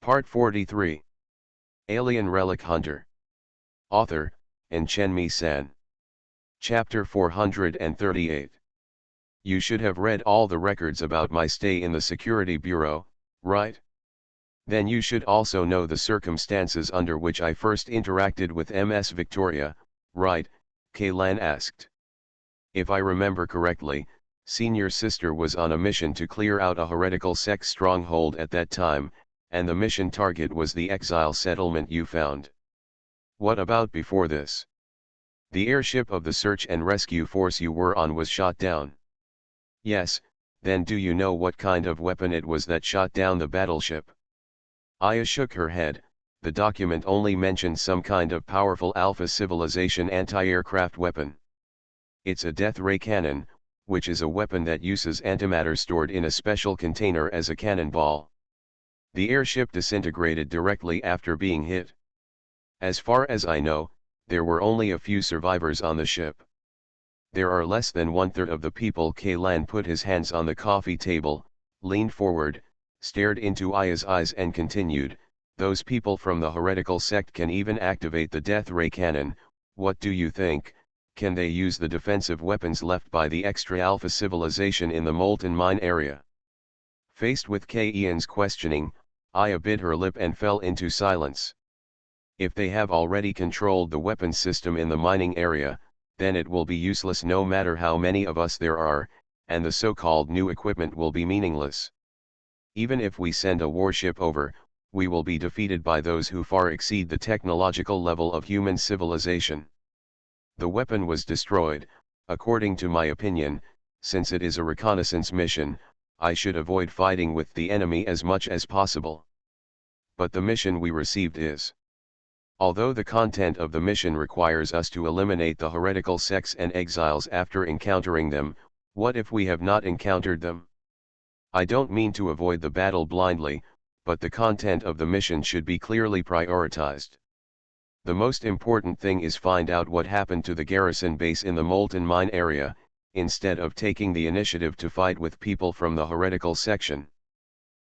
Part 43. Alien Relic Hunter. Author, Enchenmi-san. Chapter 438. You should have read all the records about my stay in the Security Bureau, right? Then you should also know the circumstances under which I first interacted with MS Victoria, right? Kaylan asked. If I remember correctly, Senior Sister was on a mission to clear out a heretical sect stronghold at that time, and the mission target was the exile settlement you found. What about before this? The airship of the search and rescue force you were on was shot down. Yes, then do you know what kind of weapon it was that shot down the battleship? Aya shook her head. The document only mentioned some kind of powerful Alpha Civilization anti-aircraft weapon. It's a death ray cannon, which is a weapon that uses antimatter stored in a special container as a cannonball. The airship disintegrated directly after being hit. As far as I know, there were only a few survivors on the ship. There are less than one-third of the people. Kaylan put his hands on the coffee table, leaned forward, stared into Aya's eyes and continued, those people from the heretical sect can even activate the death ray cannon. What do you think? Can they use the defensive weapons left by the extra Alpha Civilization in the molten mine area? Faced with Ian's questioning, Aya bit her lip and fell into silence. If they have already controlled the weapons system in the mining area, then it will be useless no matter how many of us there are, and the so-called new equipment will be meaningless. Even if we send a warship over, we will be defeated by those who far exceed the technological level of human civilization. The weapon was destroyed. According to my opinion, since it is a reconnaissance mission, I should avoid fighting with the enemy as much as possible. But the mission we received is. Although the content of the mission requires us to eliminate the heretical sects and exiles after encountering them, what if we have not encountered them? I don't mean to avoid the battle blindly, but the content of the mission should be clearly prioritized. The most important thing is find out what happened to the garrison base in the molten mine area, instead of taking the initiative to fight with people from the heretical section.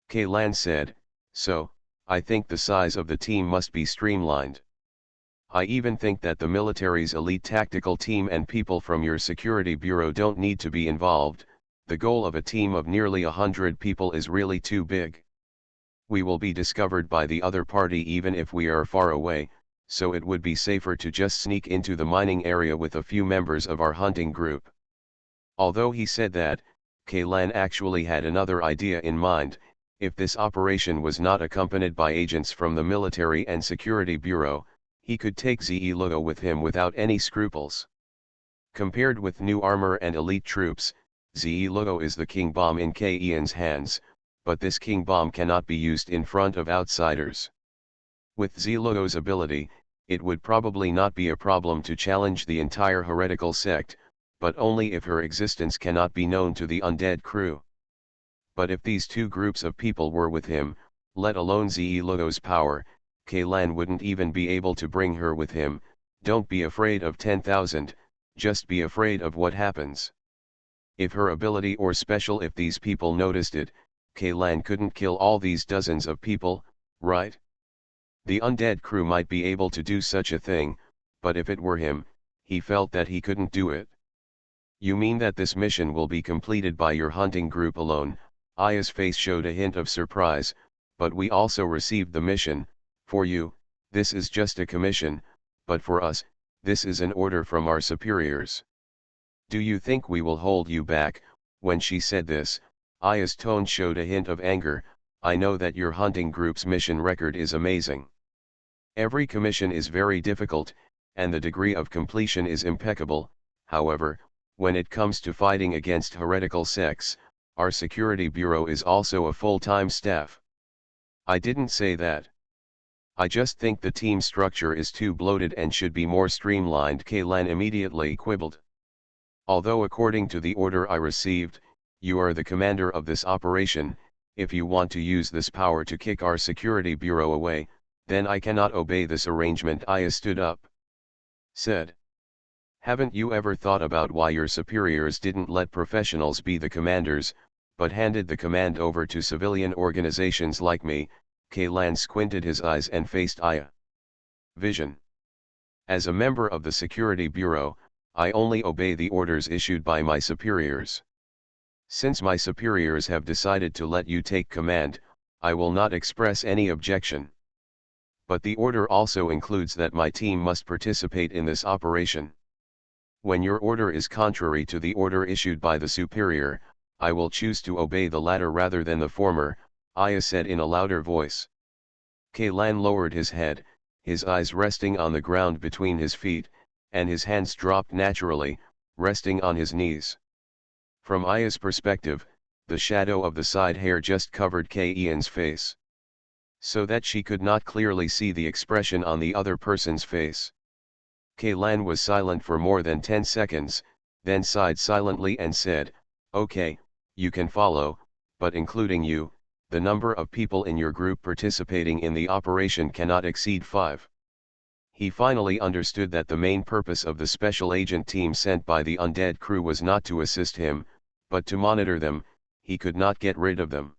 Kaylan said, so, I think the size of the team must be streamlined. I even think that the military's elite tactical team and people from your security bureau don't need to be involved. The goal of a team of nearly 100 people is really too big. We will be discovered by the other party even if we are far away, so it would be safer to just sneak into the mining area with a few members of our hunting group. Although he said that, Kaylan actually had another idea in mind. If this operation was not accompanied by agents from the military and security bureau, he could take Ze Logo with him without any scruples. Compared with new armor and elite troops, Ze Logo is the king bomb in Ian's hands, but this king bomb cannot be used in front of outsiders. With Ze Logo's ability, it would probably not be a problem to challenge the entire heretical sect, but only if her existence cannot be known to the undead crew. But if these two groups of people were with him, let alone Ze Logo's power, Kaylan wouldn't even be able to bring her with him. Don't be afraid of 10,000, just be afraid of what happens. If her ability or special, if these people noticed it, Kaylan couldn't kill all these dozens of people, right? The undead crew might be able to do such a thing, but if it were him, he felt that he couldn't do it. You mean that this mission will be completed by your hunting group alone? Aya's face showed a hint of surprise, but we also received the mission. For you, this is just a commission, but for us, this is an order from our superiors. Do you think we will hold you back? When she said this, Aya's tone showed a hint of anger. I know that your hunting group's mission record is amazing. Every commission is very difficult, and the degree of completion is impeccable. However, when it comes to fighting against heretical sects, our security bureau is also a full-time staff. I didn't say that. I just think the team structure is too bloated and should be more streamlined. Kaylan immediately quibbled. Although according to the order I received, you are the commander of this operation, if you want to use this power to kick our security bureau away, then I cannot obey this arrangement. Aya stood up. Said. Haven't you ever thought about why your superiors didn't let professionals be the commanders, but handed the command over to civilian organizations like me? Kaylan squinted his eyes and faced Aya. Vision. As a member of the Security Bureau, I only obey the orders issued by my superiors. Since my superiors have decided to let you take command, I will not express any objection. But the order also includes that my team must participate in this operation. When your order is contrary to the order issued by the superior, I will choose to obey the latter rather than the former, Aya said in a louder voice. Kaylan lowered his head, his eyes resting on the ground between his feet, and his hands dropped naturally, resting on his knees. From Aya's perspective, the shadow of the side hair just covered Kayan's face, so that she could not clearly see the expression on the other person's face. Kaylan was silent for more than 10 seconds, then sighed silently and said, "Okay, you can follow, but including you, the number of people in your group participating in the operation cannot exceed 5. He finally understood that the main purpose of the special agent team sent by the undead crew was not to assist him, but to monitor them. He could not get rid of them.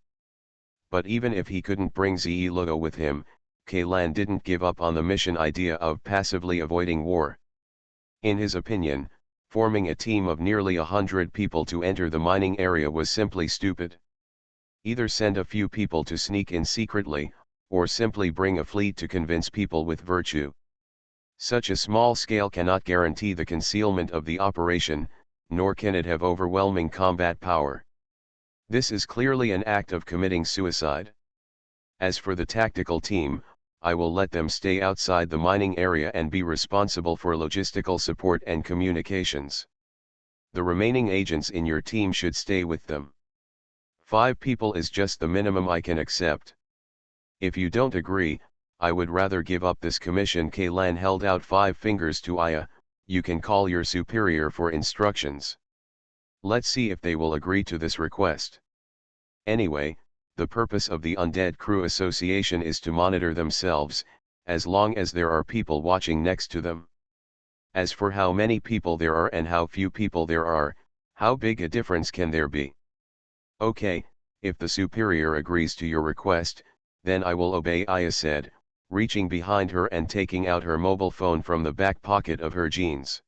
But even if he couldn't bring Zilugo with him, Kaylan didn't give up on the mission idea of passively avoiding war. In his opinion, forming a team of nearly 100 people to enter the mining area was simply stupid. Either send a few people to sneak in secretly, or simply bring a fleet to convince people with virtue. Such a small scale cannot guarantee the concealment of the operation, nor can it have overwhelming combat power. This is clearly an act of committing suicide. As for the tactical team, I will let them stay outside the mining area and be responsible for logistical support and communications. The remaining agents in your team should stay with them. 5 people is just the minimum I can accept. If you don't agree, I would rather give up this commission." Kaylan held out 5 fingers to Aya. "You can call your superior for instructions. Let's see if they will agree to this request. Anyway, the purpose of the Undead Crew Association is to monitor themselves, as long as there are people watching next to them. As for how many people there are and how few people there are, how big a difference can there be? Okay, if the superior agrees to your request, then I will obey," Aya said, reaching behind her and taking out her mobile phone from the back pocket of her jeans.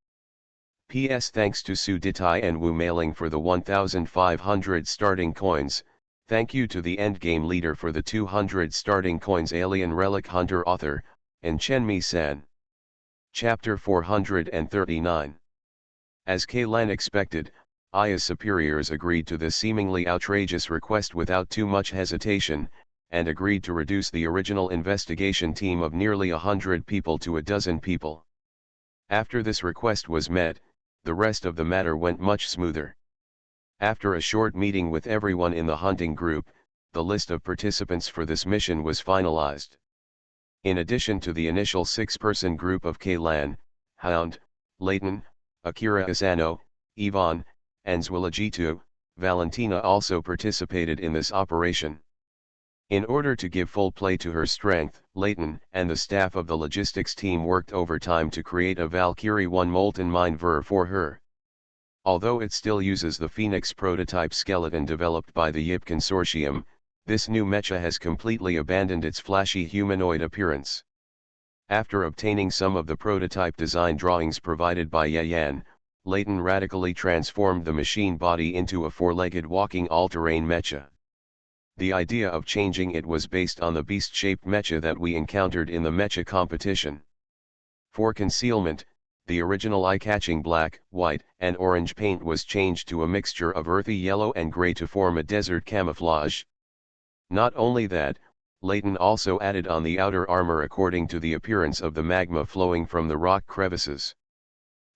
P.S. Thanks to Suditai and Wu Mailing for the 1,500 starting coins. Thank you to the endgame leader for the 200 starting coins, Alien Relic Hunter author, and Chenmi-san. Chapter 439. As Kaylan expected, Aya's superiors agreed to this seemingly outrageous request without too much hesitation, and agreed to reduce the original investigation team of nearly 100 people to a dozen people. After this request was met, the rest of the matter went much smoother. After a short meeting with everyone in the hunting group, the list of participants for this mission was finalized. In addition to the initial 6-person group of Kaylan, Hound, Leighton, Akira Asano, Yvonne, and Zwilijitu, Valentina also participated in this operation. In order to give full play to her strength, Leighton and the staff of the logistics team worked overtime to create a Valkyrie 1 molten mine ver for her. Although it still uses the Phoenix prototype skeleton developed by the YIP Consortium, this new mecha has completely abandoned its flashy humanoid appearance. After obtaining some of the prototype design drawings provided by Yayan, Leighton radically transformed the machine body into a 4-legged walking all-terrain mecha. The idea of changing it was based on the beast-shaped mecha that we encountered in the mecha competition. For concealment, the original eye-catching black, white, and orange paint was changed to a mixture of earthy yellow and gray to form a desert camouflage. Not only that, Leighton also added on the outer armor according to the appearance of the magma flowing from the rock crevices.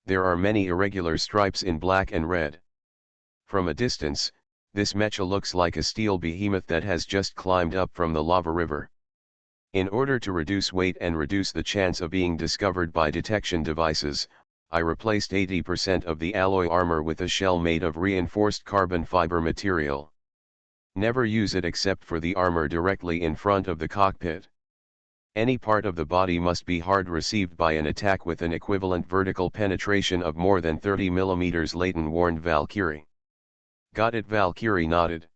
There are many irregular stripes in black and red. From a distance, this mecha looks like a steel behemoth that has just climbed up from the lava river. In order to reduce weight and reduce the chance of being discovered by detection devices, I replaced 80% of the alloy armor with a shell made of reinforced carbon fiber material. Never use it except for the armor directly in front of the cockpit. Any part of the body must be hard received by an attack with an equivalent vertical penetration of more than 30 mm, Leighton warned Valkyrie. Got it? Valkyrie nodded.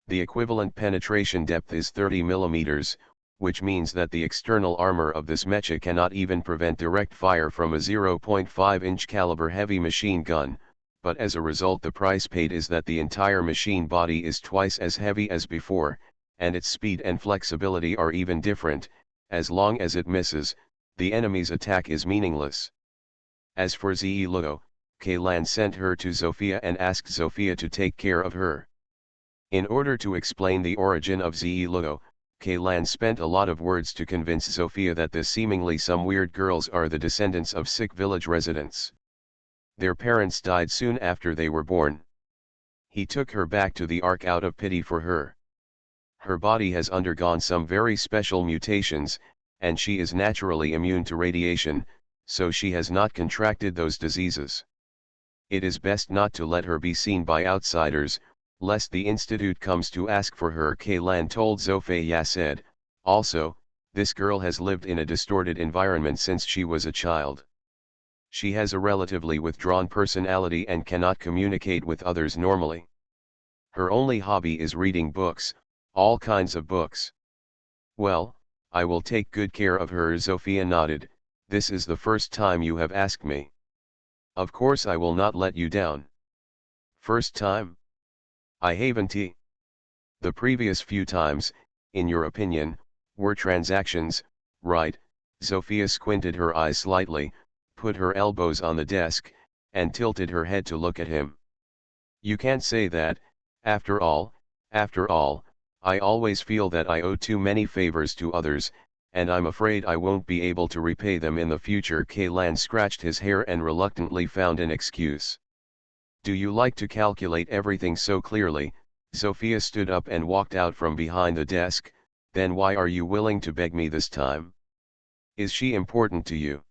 The equivalent penetration depth is 30 mm, which means that the external armor of this mecha cannot even prevent direct fire from a 0.5-inch caliber heavy machine gun, but as a result the price paid is that the entire machine body is twice as heavy as before, and its speed and flexibility are even different. As long as it misses, the enemy's attack is meaningless. As for Ze Luo, Kaylan sent her to Zofia and asked Zofia to take care of her. In order to explain the origin of Ze Luo, Kaylan spent a lot of words to convince Zofia that the seemingly some weird girls are the descendants of sick village residents. Their parents died soon after they were born. He took her back to the Ark out of pity for her. Her body has undergone some very special mutations, and she is naturally immune to radiation, so she has not contracted those diseases. It is best not to let her be seen by outsiders, lest the Institute comes to ask for her, Kaylan told Zofia said. Also, this girl has lived in a distorted environment since she was a child. She has a relatively withdrawn personality and cannot communicate with others normally. Her only hobby is reading books, all kinds of books. Well, I will take good care of her. Zofia nodded. This is the first time you have asked me. Of course I will not let you down. First time? I haven't. The previous few times, in your opinion, were transactions, right? Zofia squinted her eyes slightly, put her elbows on the desk, and tilted her head to look at him. You can't say that. After all, I always feel that I owe too many favors to others, and I'm afraid I won't be able to repay them in the future. Kaylan scratched his hair and reluctantly found an excuse. Do you like to calculate everything so clearly? Zofia stood up and walked out from behind the desk. Then why are you willing to beg me this time? Is she important to you?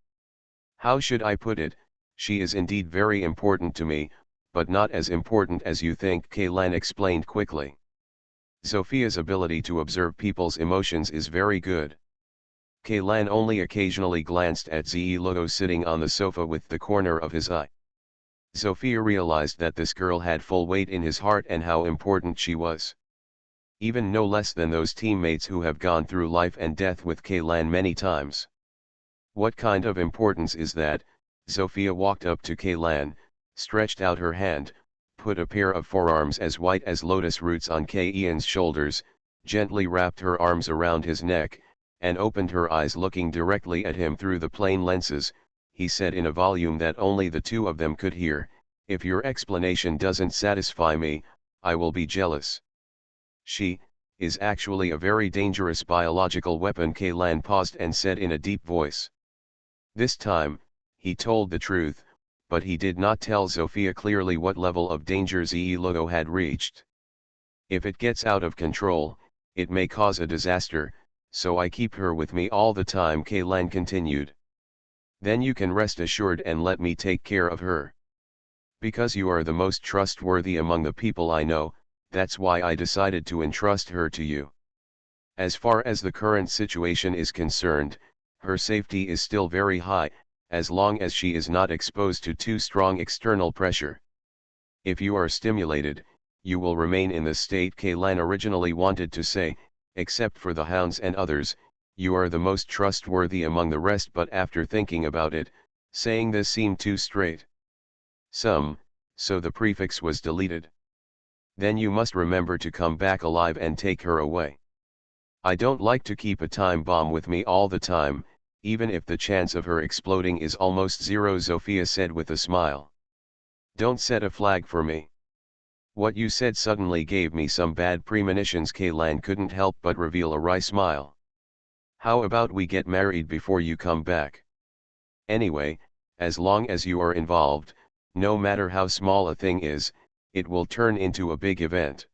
How should I put it? She is indeed very important to me, but not as important as you think, Kaylan explained quickly. Zofia's ability to observe people's emotions is very good. Kaylan only occasionally glanced at Ze Luo sitting on the sofa with the corner of his eye. Zofia realized that this girl had full weight in his heart and how important she was. Even no less than those teammates who have gone through life and death with Kaylan many times. What kind of importance is that? Zofia walked up to Kaylan, stretched out her hand, put a pair of forearms as white as lotus roots on Kaylan's shoulders, gently wrapped her arms around his neck, and opened her eyes looking directly at him through the plane lenses. He said in a volume that only the two of them could hear, if your explanation doesn't satisfy me, I will be jealous. She is actually a very dangerous biological weapon. Kaylan paused and said in a deep voice. This time, he told the truth, but he did not tell Zofia clearly what level of danger Ze Luo had reached. If it gets out of control, it may cause a disaster, so I keep her with me all the time, Kaylan continued. Then you can rest assured and let me take care of her. Because you are the most trustworthy among the people I know, that's why I decided to entrust her to you. As far as the current situation is concerned, her safety is still very high, as long as she is not exposed to too strong external pressure. If you are stimulated, you will remain in the state, Kaylan originally wanted to say, except for the hounds and others. You are the most trustworthy among the rest, but after thinking about it, saying this seemed too straight. So the prefix was deleted. Then you must remember to come back alive and take her away. I don't like to keep a time bomb with me all the time, even if the chance of her exploding is almost zero, Zofia said with a smile. Don't set a flag for me. What you said suddenly gave me some bad premonitions. Kaylan couldn't help but reveal a wry smile. How about we get married before you come back? Anyway, as long as you are involved, no matter how small a thing is, it will turn into a big event.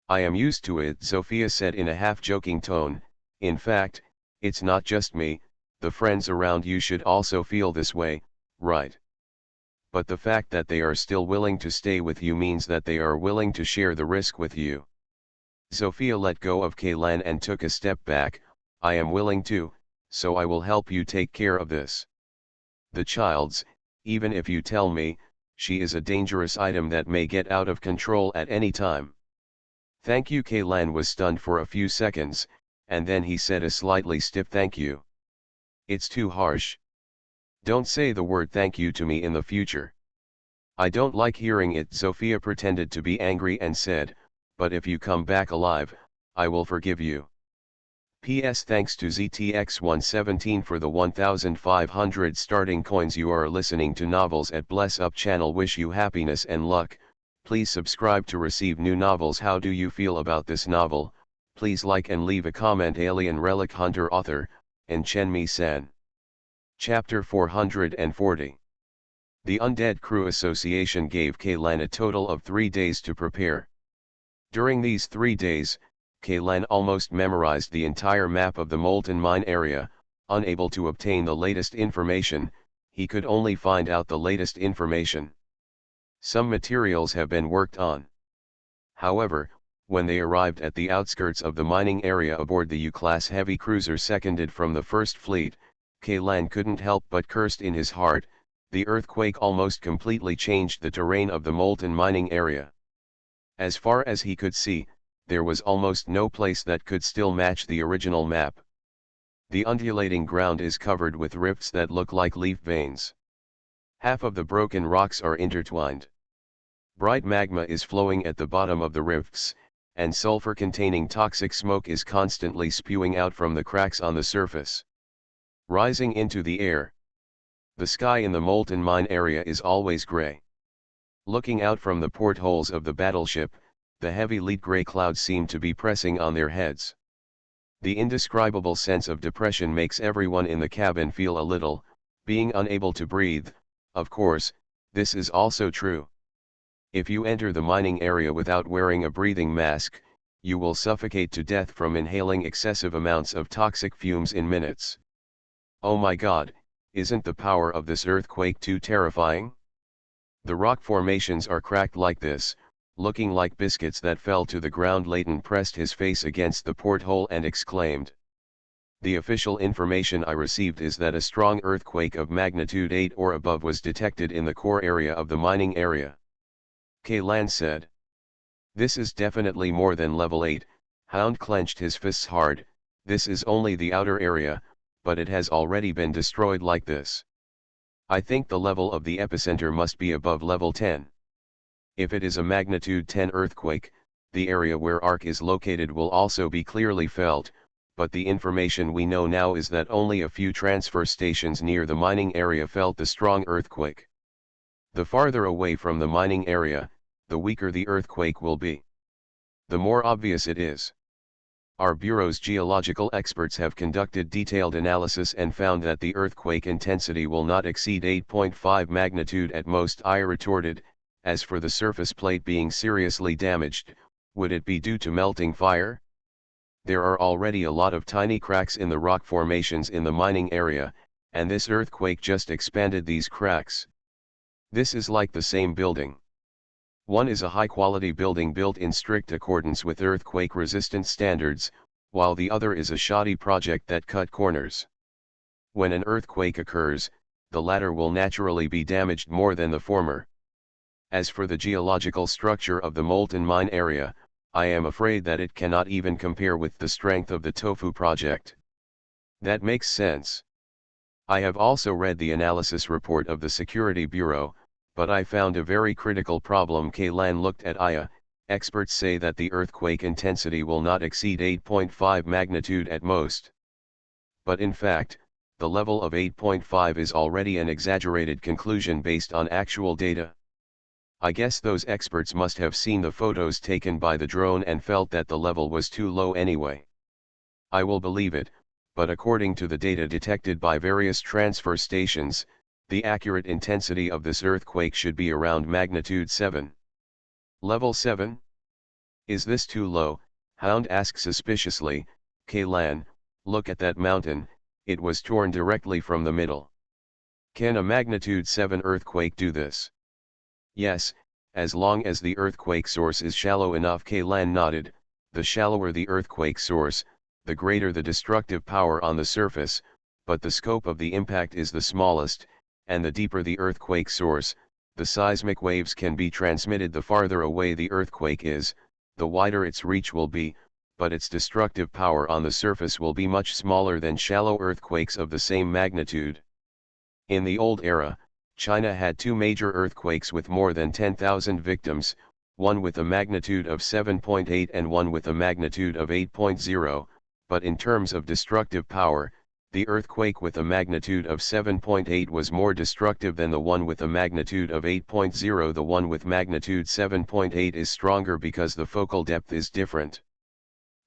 I am used to it, Zofia said in a half-joking tone. In fact, it's not just me, the friends around you should also feel this way, right? But the fact that they are still willing to stay with you means that they are willing to share the risk with you. Zofia let go of Kaylan and took a step back. I am willing to, so I will help you take care of this. The child's, even if you tell me, she is a dangerous item that may get out of control at any time. Thank you. Kaylan was stunned for a few seconds, and then he said a slightly stiff thank you. It's too harsh. Don't say the word thank you to me in the future. I don't like hearing it. Sophia pretended to be angry and said, but if you come back alive, I will forgive you. P.S. Thanks to ZTX117 for the 1500 starting coins. You are listening to Novels at Bless Up channel. Wish you happiness and luck. Please subscribe to receive new novels. How do you feel about this novel? Please like and leave a comment. Alien Relic Hunter, author, and Chen-Mi-san. Chapter 440. The Undead Crew Association gave Kaylan a total of 3 days to prepare. During these 3 days, Kaylan almost memorized the entire map of the molten mine area. Unable to obtain the latest information, he could only find out the latest information. Some materials have been worked on. However, when they arrived at the outskirts of the mining area aboard the U-class heavy cruiser seconded from the First Fleet, Kaylan couldn't help but curse in his heart. The earthquake almost completely changed the terrain of the molten mining area. As far as he could see, there was almost no place that could still match the original map. The undulating ground is covered with rifts that look like leaf veins. Half of the broken rocks are intertwined. Bright magma is flowing at the bottom of the rifts, and sulfur-containing toxic smoke is constantly spewing out from the cracks on the surface. Rising into the air. The sky in the molten mine area is always gray. Looking out from the portholes of the battleship, the heavy lead gray clouds seem to be pressing on their heads. The indescribable sense of depression makes everyone in the cabin feel a little, being unable to breathe. Of course, this is also true. If you enter the mining area without wearing a breathing mask, you will suffocate to death from inhaling excessive amounts of toxic fumes in minutes. Oh my God, isn't the power of this earthquake too terrifying? The rock formations are cracked like this, looking like biscuits that fell to the ground. Leighton pressed his face against the porthole and exclaimed. The official information I received is that a strong earthquake of magnitude 8 or above was detected in the core area of the mining area. Kaylan said. This is definitely more than level 8, Hound clenched his fists hard. This is only the outer area, but it has already been destroyed like this. I think the level of the epicenter must be above level 10. If it is a magnitude 10 earthquake, the area where Ark is located will also be clearly felt, but the information we know now is that only a few transfer stations near the mining area felt the strong earthquake. The farther away from the mining area, the weaker the earthquake will be. The more obvious it is. Our Bureau's geological experts have conducted detailed analysis and found that the earthquake intensity will not exceed 8.5 magnitude at most. I retorted, as for the surface plate being seriously damaged, would it be due to melting fire? There are already a lot of tiny cracks in the rock formations in the mining area, and this earthquake just expanded these cracks. This is like the same building. One is a high-quality building built in strict accordance with earthquake-resistant standards, while the other is a shoddy project that cut corners. When an earthquake occurs, the latter will naturally be damaged more than the former. As for the geological structure of the molten mine area, I am afraid that it cannot even compare with the strength of the Tofu project. That makes sense. I have also read the analysis report of the Security Bureau, but I found a very critical problem. Kaylan looked at Aya. Experts say that the earthquake intensity will not exceed 8.5 magnitude at most. But in fact, the level of 8.5 is already an exaggerated conclusion based on actual data. I guess those experts must have seen the photos taken by the drone and felt that the level was too low anyway. I will believe it, but according to the data detected by various transfer stations, the accurate intensity of this earthquake should be around magnitude 7. Level 7? Is this too low? Hound asked suspiciously. Kaylan, look at that mountain, it was torn directly from the middle. Can a magnitude 7 earthquake do this? Yes, as long as the earthquake source is shallow enough. Kaylan nodded. The shallower the earthquake source, the greater the destructive power on the surface, but the scope of the impact is the smallest, and the deeper the earthquake source, the seismic waves can be transmitted. The farther away the earthquake is, the wider its reach will be, but its destructive power on the surface will be much smaller than shallow earthquakes of the same magnitude. In the old era, China had two major earthquakes with more than 10,000 victims, one with a magnitude of 7.8 and one with a magnitude of 8.0, but in terms of destructive power, the earthquake with a magnitude of 7.8 was more destructive than the one with a magnitude of 8.0. The one with magnitude 7.8 is stronger because the focal depth is different.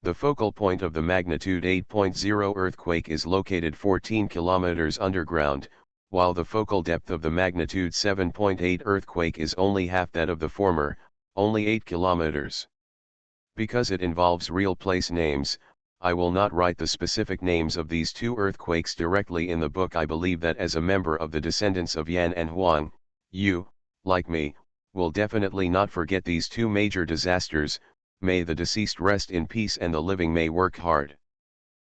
The focal point of the magnitude 8.0 earthquake is located 14 kilometers underground, while the focal depth of the magnitude 7.8 earthquake is only half that of the former, only 8 kilometers. Because it involves real place names, I will not write the specific names of these two earthquakes directly in the book. I believe that as a member of the descendants of Yan and Huang, you, like me, will definitely not forget these two major disasters. May the deceased rest in peace and the living may work hard.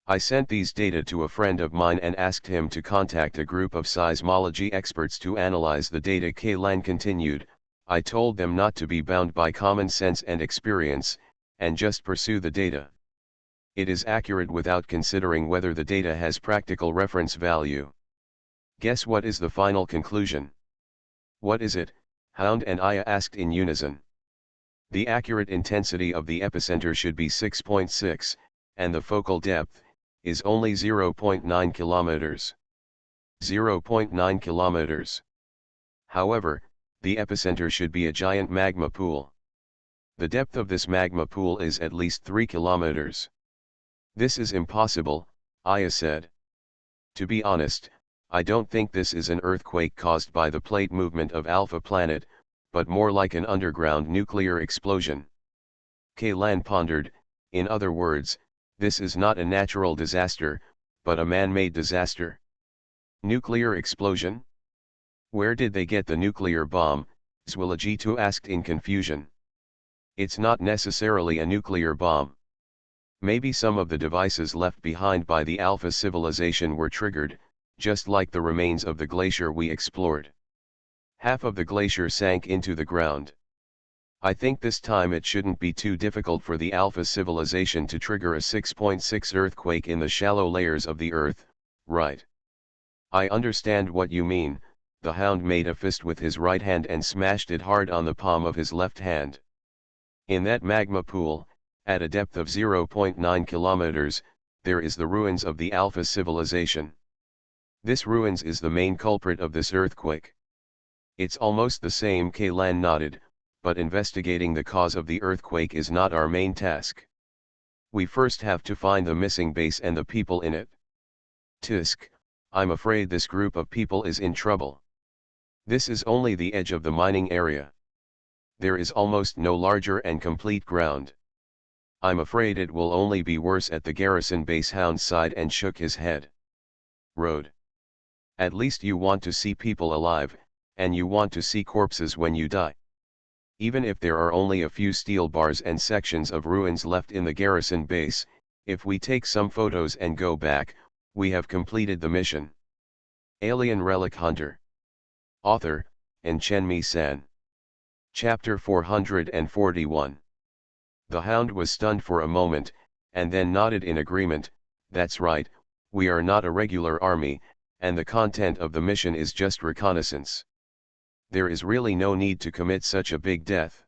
I sent these data to a friend of mine and asked him to contact a group of seismology experts to analyze the data. Kaylan continued, I told them not to be bound by common sense and experience, and just pursue the data. It is accurate without considering whether the data has practical reference value. Guess what is the final conclusion? What is it? Hound and Aya asked in unison. The accurate intensity of the epicenter should be 6.6, and the focal depth is only 0.9 kilometers. 0.9 kilometers. However, the epicenter should be a giant magma pool. The depth of this magma pool is at least 3 kilometers. This is impossible, Aya said. To be honest, I don't think this is an earthquake caused by the plate movement of Alpha Planet, but more like an underground nuclear explosion. Kaylan pondered, in other words, this is not a natural disaster, but a man-made disaster. Nuclear explosion? Where did they get the nuclear bomb? Zwilligitu asked in confusion. It's not necessarily a nuclear bomb. Maybe some of the devices left behind by the Alpha civilization were triggered, just like the remains of the glacier we explored. Half of the glacier sank into the ground. I think this time it shouldn't be too difficult for the Alpha civilization to trigger a 6.6 earthquake in the shallow layers of the Earth, right? I understand what you mean. The Hound made a fist with his right hand and smashed it hard on the palm of his left hand. In that magma pool, at a depth of 0.9 kilometers, there is the ruins of the Alpha civilization. This ruins is the main culprit of this earthquake. It's almost the same. Kaylan nodded, but investigating the cause of the earthquake is not our main task. We first have to find the missing base and the people in it. Tisk, I'm afraid this group of people is in trouble. This is only the edge of the mining area. There is almost no larger and complete ground. I'm afraid it will only be worse at the garrison base. Hound sighed and shook his head. Road. At least you want to see people alive, and you want to see corpses when you die. Even if there are only a few steel bars and sections of ruins left in the garrison base, if we take some photos and go back, we have completed the mission. Alien Relic Hunter. Author, Chenmi San. Chapter 441. The Hound was stunned for a moment, and then nodded in agreement. That's right, we are not a regular army, and the content of the mission is just reconnaissance. There is really no need to commit such a big death.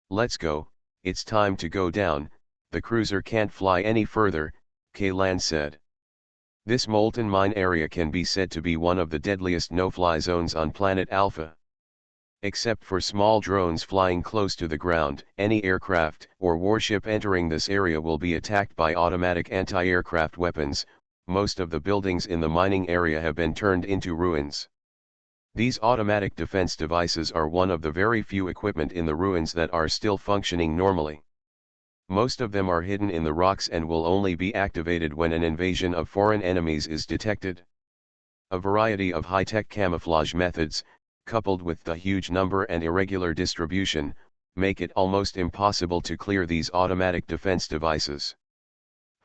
Let's go, it's time to go down. The cruiser can't fly any further, Kaylan said. This molten mine area can be said to be one of the deadliest no-fly zones on planet Alpha. Except for small drones flying close to the ground, any aircraft or warship entering this area will be attacked by automatic anti-aircraft weapons. Most of the buildings in the mining area have been turned into ruins. These automatic defense devices are one of the very few equipment in the ruins that are still functioning normally. Most of them are hidden in the rocks and will only be activated when an invasion of foreign enemies is detected. A variety of high-tech camouflage methods, coupled with the huge number and irregular distribution, make it almost impossible to clear these automatic defense devices.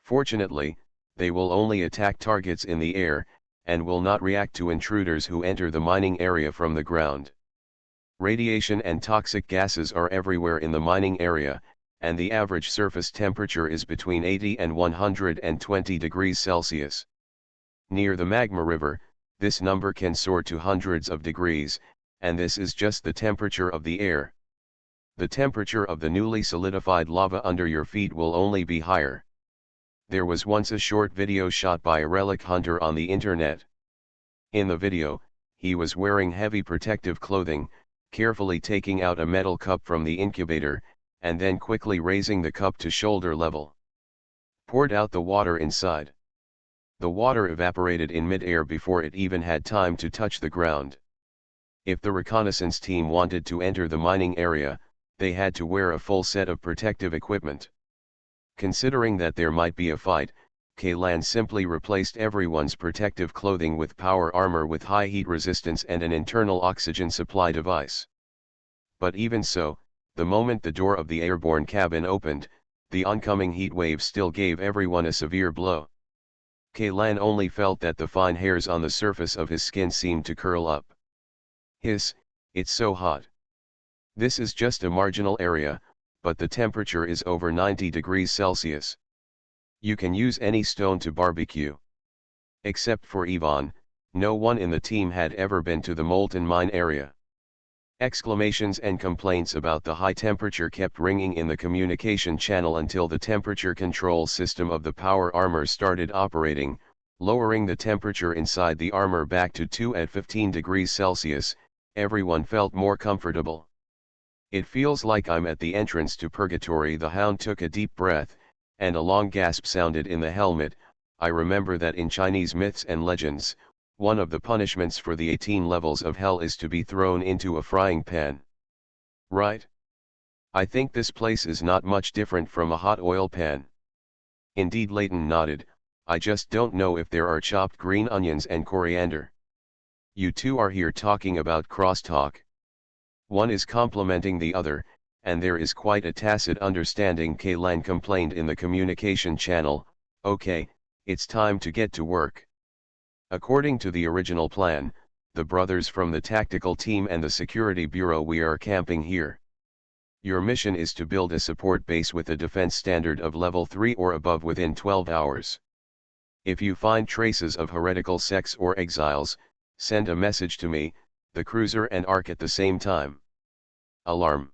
Fortunately, they will only attack targets in the air, and will not react to intruders who enter the mining area from the ground. Radiation and toxic gases are everywhere in the mining area, and the average surface temperature is between 80 and 120 degrees Celsius. Near the magma river, this number can soar to hundreds of degrees, and this is just the temperature of the air. The temperature of the newly solidified lava under your feet will only be higher. There was once a short video shot by a relic hunter on the internet. In the video, he was wearing heavy protective clothing, carefully taking out a metal cup from the incubator, and then quickly raising the cup to shoulder level. Poured out the water inside. The water evaporated in mid-air before it even had time to touch the ground. If the reconnaissance team wanted to enter the mining area, they had to wear a full set of protective equipment. Considering that there might be a fight, K-Lan simply replaced everyone's protective clothing with power armor with high heat resistance and an internal oxygen supply device. But even so, the moment the door of the airborne cabin opened, the oncoming heat wave still gave everyone a severe blow. K-Lan only felt that the fine hairs on the surface of his skin seemed to curl up. Hiss, it's so hot. This is just a marginal area, but the temperature is over 90 degrees Celsius. You can use any stone to barbecue. Except for Yvonne, no one in the team had ever been to the molten mine area. Exclamations and complaints about the high temperature kept ringing in the communication channel until the temperature control system of the power armor started operating, lowering the temperature inside the armor back to 2 at 15 degrees Celsius. Everyone felt more comfortable. It feels like I'm at the entrance to purgatory. The hound took a deep breath, and a long gasp sounded in the helmet. I remember that in Chinese myths and legends, one of the punishments for the 18 levels of hell is to be thrown into a frying pan. Right? I think this place is not much different from a hot oil pan. Indeed, Leighton nodded. I just don't know if there are chopped green onions and coriander. You two are here talking about crosstalk. One is complimenting the other, and there is quite a tacit understanding. K-Lan complained in the communication channel. Okay, it's time to get to work. According to the original plan, the brothers from the tactical team and the security bureau, we are camping here. Your mission is to build a support base with a defense standard of level 3 or above within 12 hours. If you find traces of heretical sects or exiles, send a message to me, the cruiser and Ark at the same time. Alarm.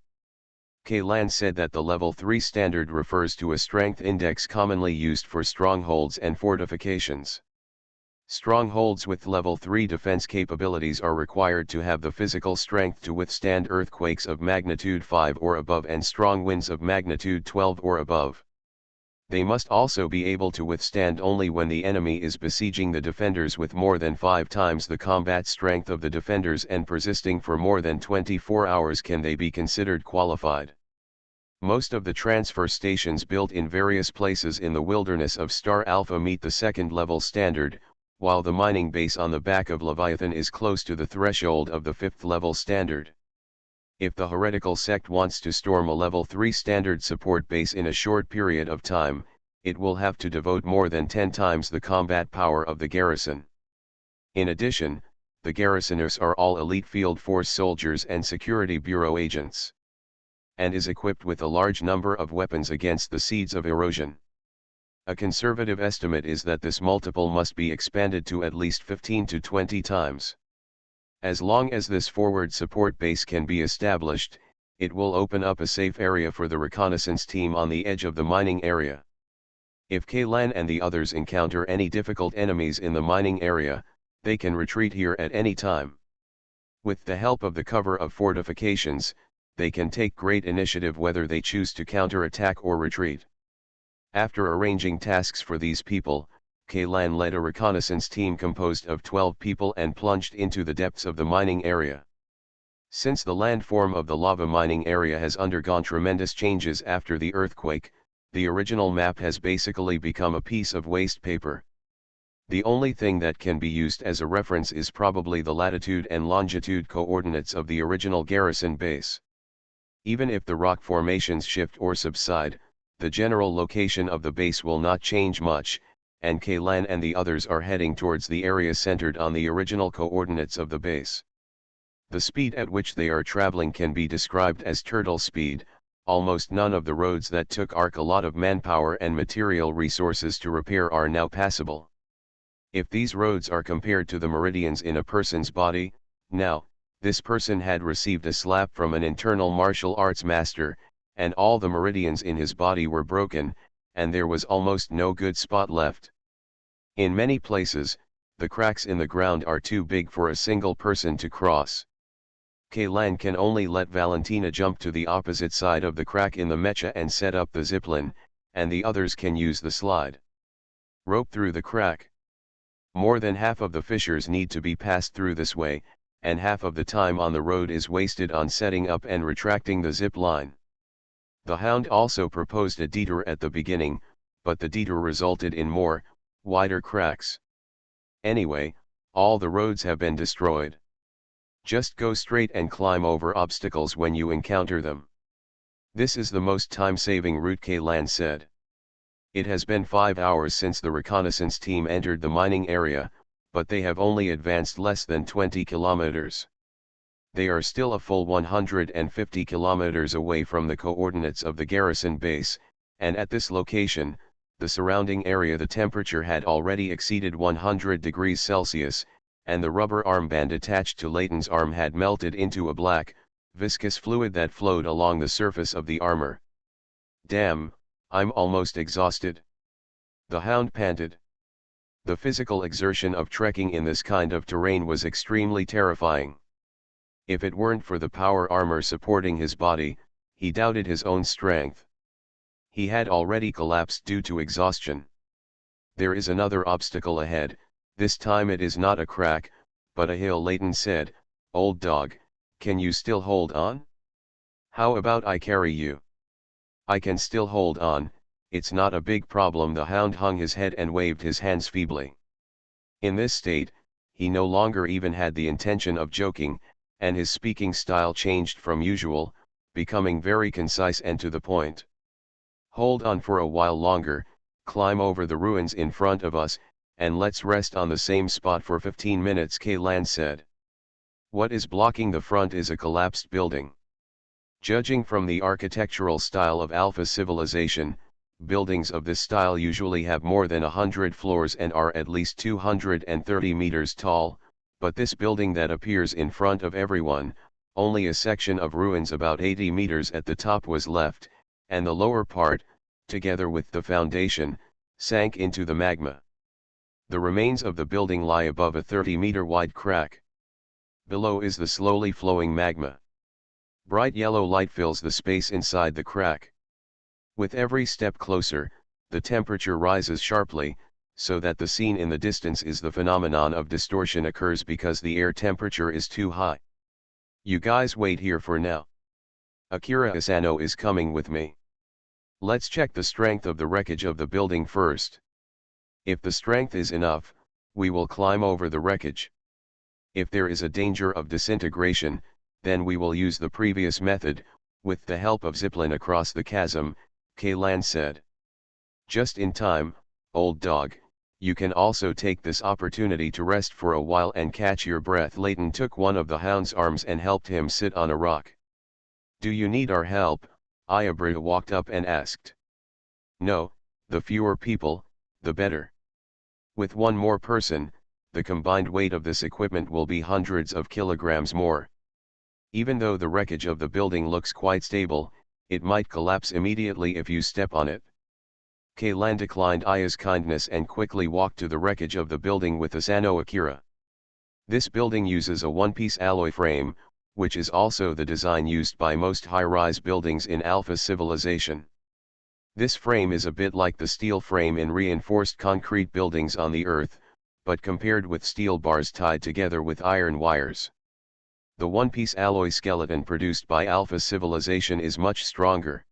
K-Lan said that the level 3 standard refers to a strength index commonly used for strongholds and fortifications. Strongholds with level 3 defense capabilities are required to have the physical strength to withstand earthquakes of magnitude 5 or above and strong winds of magnitude 12 or above. They must also be able to withstand only when the enemy is besieging the defenders with more than 5 times the combat strength of the defenders and persisting for more than 24 hours can they be considered qualified. Most of the transfer stations built in various places in the wilderness of Star Alpha meet the second level standard, while the mining base on the back of Leviathan is close to the threshold of the 5th level standard. If the heretical sect wants to storm a level 3 standard support base in a short period of time, it will have to devote more than 10 times the combat power of the garrison. In addition, the garrisoners are all elite field force soldiers and security bureau agents, and is equipped with a large number of weapons against the seeds of erosion. A conservative estimate is that this multiple must be expanded to at least 15 to 20 times. As long as this forward support base can be established, it will open up a safe area for the reconnaissance team on the edge of the mining area. If K-Lan and the others encounter any difficult enemies in the mining area, they can retreat here at any time. With the help of the cover of fortifications, they can take great initiative whether they choose to counterattack or retreat. After arranging tasks for these people, K-Lan led a reconnaissance team composed of 12 people and plunged into the depths of the mining area. Since the landform of the lava mining area has undergone tremendous changes after the earthquake, the original map has basically become a piece of waste paper. The only thing that can be used as a reference is probably the latitude and longitude coordinates of the original garrison base. Even if the rock formations shift or subside, the general location of the base will not change much, and K-Lan and the others are heading towards the area centered on the original coordinates of the base. The speed at which they are traveling can be described as turtle speed, almost none of the roads that took Ark a lot of manpower and material resources to repair are now passable. If these roads are compared to the meridians in a person's body, now, this person had received a slap from an internal martial arts master, and all the meridians in his body were broken, and there was almost no good spot left. In many places, the cracks in the ground are too big for a single person to cross. Kaylan can only let Valentina jump to the opposite side of the crack in the mecha and set up the zipline, and the others can use the slide rope through the crack. More than half of the fissures need to be passed through this way, and half of the time on the road is wasted on setting up and retracting the zip line. The Hound also proposed a detour at the beginning, but the detour resulted in more, wider cracks. Anyway, all the roads have been destroyed. Just go straight and climb over obstacles when you encounter them. This is the most time-saving route, Kaylan said. It has been 5 hours since the reconnaissance team entered the mining area, but they have only advanced less than 20 kilometers. They are still a full 150 kilometers away from the coordinates of the garrison base, and at this location, the surrounding area, the temperature had already exceeded 100 degrees Celsius, and the rubber armband attached to Layton's arm had melted into a black, viscous fluid that flowed along the surface of the armor. "Damn, I'm almost exhausted," the Hound panted. The physical exertion of trekking in this kind of terrain was extremely terrifying. If it weren't for the power armor supporting his body, he doubted his own strength. He had already collapsed due to exhaustion. "There is another obstacle ahead. This time it is not a crack, but a hill," Layton said. "Old dog, can you still hold on? How about I carry you?" "I can still hold on, it's not a big problem." The Hound hung his head and waved his hands feebly. In this state, he no longer even had the intention of joking, and his speaking style changed from usual, becoming very concise and to the point. "Hold on for a while longer, climb over the ruins in front of us, and let's rest on the same spot for 15 minutes, Kaylan said. "What is blocking the front is a collapsed building. Judging from the architectural style of Alpha civilization, buildings of this style usually have more than 100 floors and are at least 230 meters tall, but this building that appears in front of everyone, only a section of ruins about 80 meters at the top was left, and the lower part, together with the foundation, sank into the magma. The remains of the building lie above a 30-meter wide crack. Below is the slowly flowing magma. Bright yellow light fills the space inside the crack. With every step closer, the temperature rises sharply, so that the scene in the distance is the phenomenon of distortion occurs because the air temperature is too high. You guys wait here for now. Akira Asano is coming with me. Let's check the strength of the wreckage of the building first. If the strength is enough, we will climb over the wreckage. If there is a danger of disintegration, then we will use the previous method, with the help of zipline across the chasm," Kaylan said. "Just in time, old dog, you can also take this opportunity to rest for a while and catch your breath." Layton took one of the Hound's arms and helped him sit on a rock. "Do you need our help?" Ayabrita walked up and asked. "No, the fewer people, the better. With one more person, the combined weight of this equipment will be hundreds of kilograms more. Even though the wreckage of the building looks quite stable, it might collapse immediately if you step on it." Kaylan declined Aya's kindness and quickly walked to the wreckage of the building with Asano Akira. This building uses a one-piece alloy frame, which is also the design used by most high-rise buildings in Alpha civilization. This frame is a bit like the steel frame in reinforced concrete buildings on the Earth, but compared with steel bars tied together with iron wires. The one-piece alloy skeleton produced by Alpha civilization is much stronger.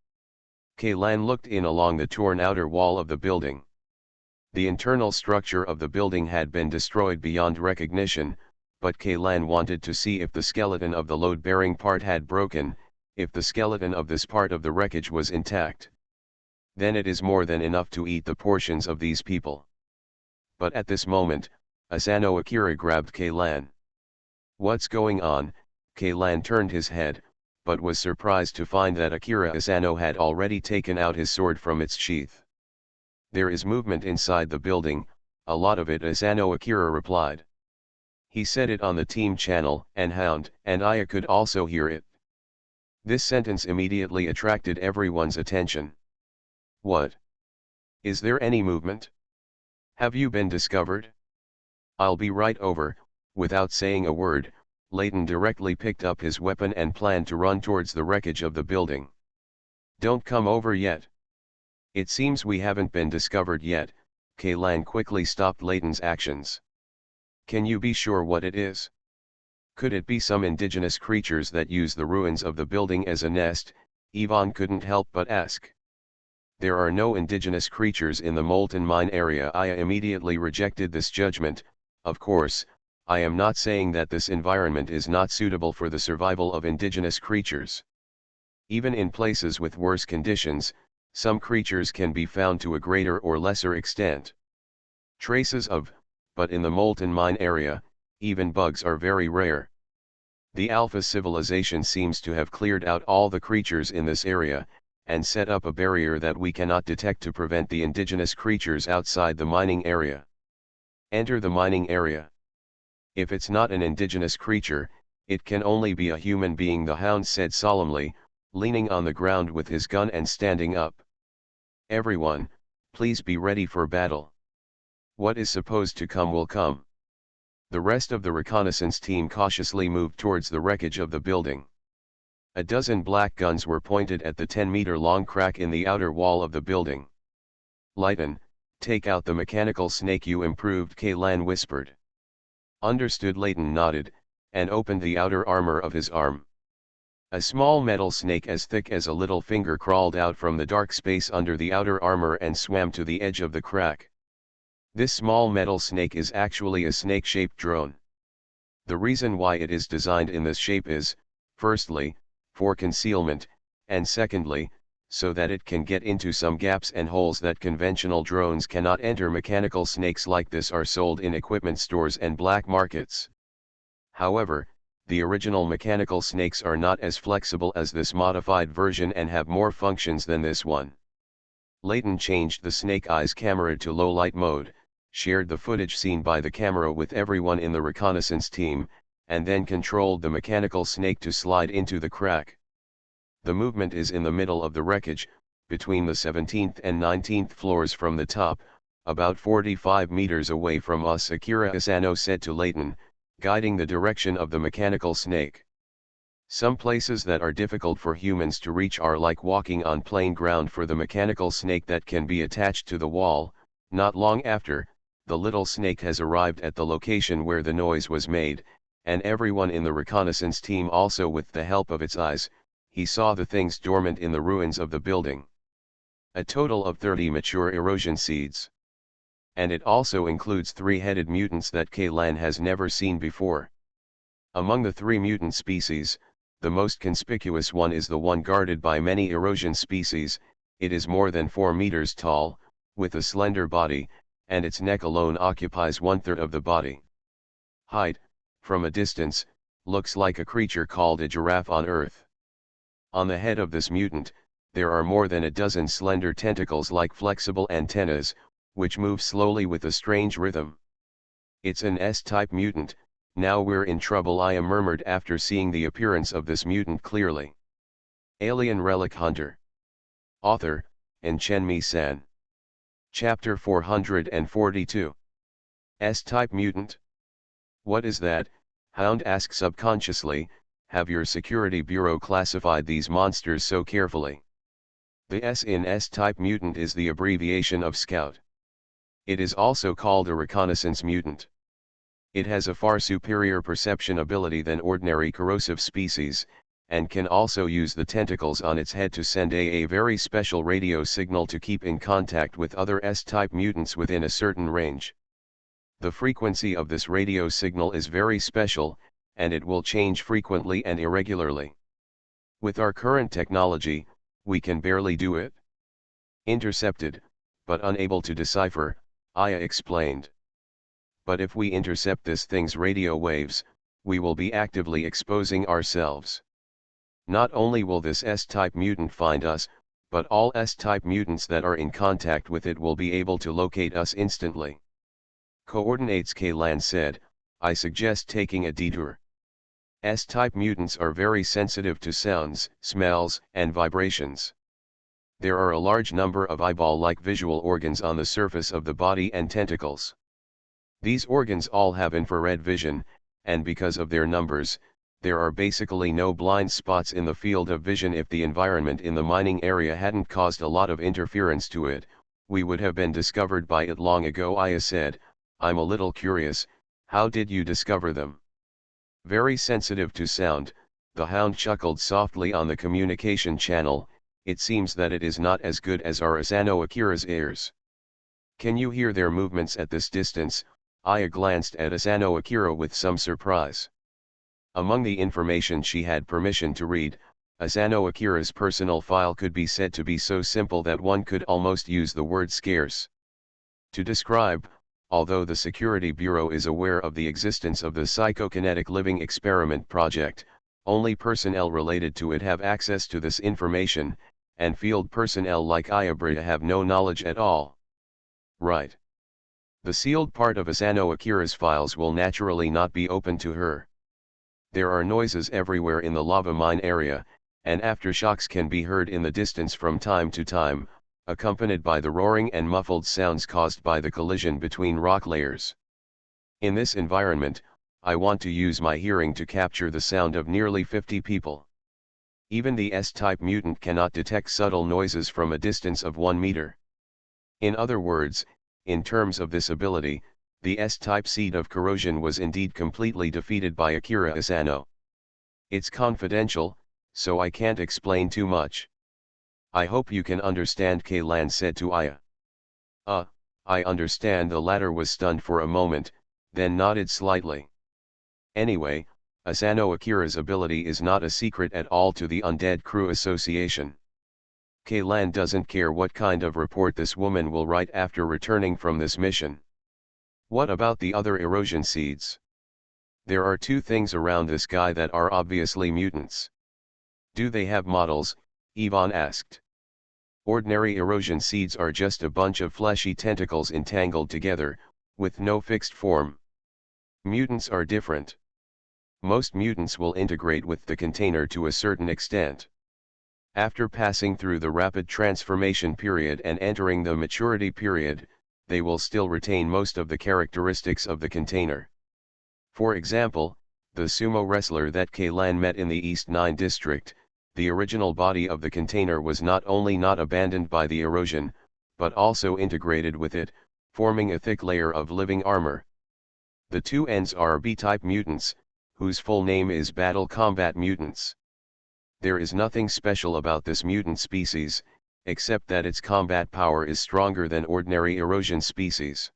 Kaylan looked in along the torn outer wall of the building. The internal structure of the building had been destroyed beyond recognition, but Kaylan wanted to see if the skeleton of the load-bearing part had broken. If the skeleton of this part of the wreckage was intact, then it is more than enough to eat the portions of these people. But at this moment, Asano Akira grabbed Kaylan. "What's going on?" Kaylan turned his head, but was surprised to find that Akira Asano had already taken out his sword from its sheath. "There is movement inside the building, a lot of it," Asano Akira replied. He said it on the team channel, and Hound and Aya could also hear it. This sentence immediately attracted everyone's attention. "What? Is there any movement? Have you been discovered? I'll be right over." Without saying a word, Layton directly picked up his weapon and planned to run towards the wreckage of the building. "Don't come over yet. It seems we haven't been discovered yet." Kaylan quickly stopped Layton's actions. "Can you be sure what it is? Could it be some indigenous creatures that use the ruins of the building as a nest?" Yvonne couldn't help but ask. "There are no indigenous creatures in the molten mine area." Aya immediately rejected this judgment. "Of course, I am not saying that this environment is not suitable for the survival of indigenous creatures. Even in places with worse conditions, some creatures can be found to a greater or lesser extent. Traces of, but in the molten mine area, even bugs are very rare. The Alpha civilization seems to have cleared out all the creatures in this area, and set up a barrier that we cannot detect to prevent the indigenous creatures outside the mining area. Enter the mining area. If it's not an indigenous creature, it can only be a human being," the Hound said solemnly, leaning on the ground with his gun and standing up. "Everyone, please be ready for battle. What is supposed to come will come." The rest of the reconnaissance team cautiously moved towards the wreckage of the building. A dozen black guns were pointed at the 10-meter-long crack in the outer wall of the building. "Layton, take out the mechanical snake you improved," Kaylan whispered. "Understood." Layton nodded, and opened the outer armor of his arm. A small metal snake as thick as a little finger crawled out from the dark space under the outer armor and swam to the edge of the crack. This small metal snake is actually a snake-shaped drone. The reason why it is designed in this shape is, firstly, for concealment, and secondly, so that it can get into some gaps and holes that conventional drones cannot enter. Mechanical snakes like this are sold in equipment stores and black markets. However, the original mechanical snakes are not as flexible as this modified version and have more functions than this one. Layton changed the Snake Eyes camera to low light mode, shared the footage seen by the camera with everyone in the reconnaissance team, and then controlled the mechanical snake to slide into the crack. The movement is in the middle of the wreckage, between the 17th and 19th floors from the top, about 45 meters away from us, Akira Asano said to Layton, guiding the direction of the mechanical snake. "Some places that are difficult for humans to reach are like walking on plain ground for the mechanical snake that can be attached to the wall." Not long after, the little snake has arrived at the location where the noise was made, and everyone in the reconnaissance team also, with the help of its eyes, he saw the things dormant in the ruins of the building. A total of 30 mature erosion seeds. And it also includes 3-headed mutants that Kaylan has never seen before. Among the 3 mutant species, the most conspicuous one is the one guarded by many erosion species. It is more than 4 meters tall, with a slender body, and its neck alone occupies 1/3 of the body. Height, from a distance, looks like a creature called a giraffe on Earth. On the head of this mutant, there are more than a dozen slender tentacles like flexible antennas, which move slowly with a strange rhythm. "It's an S-type mutant. Now we're in trouble," Aya murmured after seeing the appearance of this mutant clearly. Alien Relic Hunter. Author, Chenmi-san. Chapter 442. S-type mutant. "What is that?" Hound asked subconsciously. "Have your security bureau classified these monsters so carefully?" The S in S-type mutant is the abbreviation of Scout. It is also called a reconnaissance mutant. It has a far superior perception ability than ordinary corrosive species, and can also use the tentacles on its head to send a very special radio signal to keep in contact with other S-type mutants within a certain range. The frequency of this radio signal is very special, and it will change frequently and irregularly. With our current technology, we can barely do it. Intercepted, but unable to decipher, Aya explained. But if we intercept this thing's radio waves, we will be actively exposing ourselves. Not only will this S-type mutant find us, but all S-type mutants that are in contact with it will be able to locate us instantly. Coordinates Kaylan said, I suggest taking a detour. S-type mutants are very sensitive to sounds, smells, and vibrations. There are a large number of eyeball-like visual organs on the surface of the body and tentacles. These organs all have infrared vision, and because of their numbers, there are basically no blind spots in the field of vision. If the environment in the mining area hadn't caused a lot of interference to it, we would have been discovered by it long ago. Aya said, I'm a little curious, how did you discover them? Very sensitive to sound, the hound chuckled softly on the communication channel. It seems that it is not as good as our Asano Akira's ears. Can you hear their movements at this distance? Aya glanced at Asano Akira with some surprise. Among the information she had permission to read, Asano Akira's personal file could be said to be so simple that one could almost use the word scarce to describe. Although the Security Bureau is aware of the existence of the Psychokinetic Living Experiment project, only personnel related to it have access to this information, and field personnel like Ayabrita have no knowledge at all. Right. The sealed part of Asano Akira's files will naturally not be open to her. There are noises everywhere in the lava mine area, and aftershocks can be heard in the distance from time to time, accompanied by the roaring and muffled sounds caused by the collision between rock layers. In this environment, I want to use my hearing to capture the sound of nearly 50 people. Even the S-type mutant cannot detect subtle noises from a distance of 1 meter. In other words, in terms of this ability, the S-type seed of corrosion was indeed completely defeated by Akira Asano. It's confidential, so I can't explain too much. I hope you can understand, Kaylan said to Aya. I understand. The latter was stunned for a moment, then nodded slightly. Anyway, Asano Akira's ability is not a secret at all to the Undead Crew Association. Kaylan doesn't care what kind of report this woman will write after returning from this mission. What about the other erosion seeds? There are 2 things around this guy that are obviously mutants. Do they have models? Yvonne asked. Ordinary erosion seeds are just a bunch of fleshy tentacles entangled together, with no fixed form. Mutants are different. Most mutants will integrate with the container to a certain extent. After passing through the rapid transformation period and entering the maturity period, they will still retain most of the characteristics of the container. For example, the sumo wrestler that Kaylan met in the East 9 district, the original body of the container was not only not abandoned by the erosion, but also integrated with it, forming a thick layer of living armor. The 2 ends are B-type mutants, whose full name is battle combat mutants. There is nothing special about this mutant species, except that its combat power is stronger than ordinary erosion species.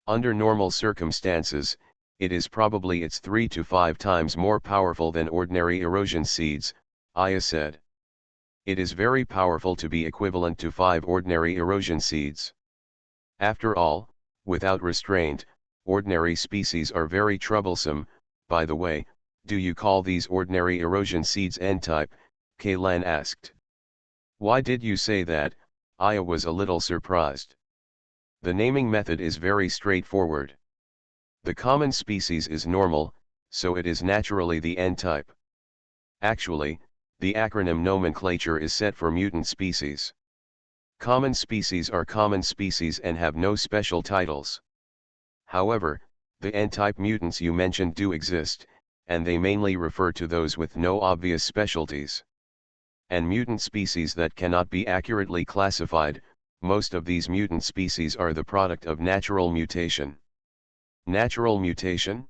Under normal circumstances, it is probably 3 to 5 times more powerful than ordinary erosion seeds, Aya said. It is very powerful to be equivalent to 5 ordinary erosion seeds. After all, without restraint, ordinary species are very troublesome. By the way, do you call these ordinary erosion seeds N-type? Kaylan asked. Why did you say that? Aya was a little surprised. The naming method is very straightforward. The common species is normal, so it is naturally the N-type. Actually, the acronym nomenclature is set for mutant species. Common species are common species and have no special titles. However, the N-type mutants you mentioned do exist, and they mainly refer to those with no obvious specialties. And mutant species that cannot be accurately classified, most of these mutant species are the product of natural mutation. Natural mutation?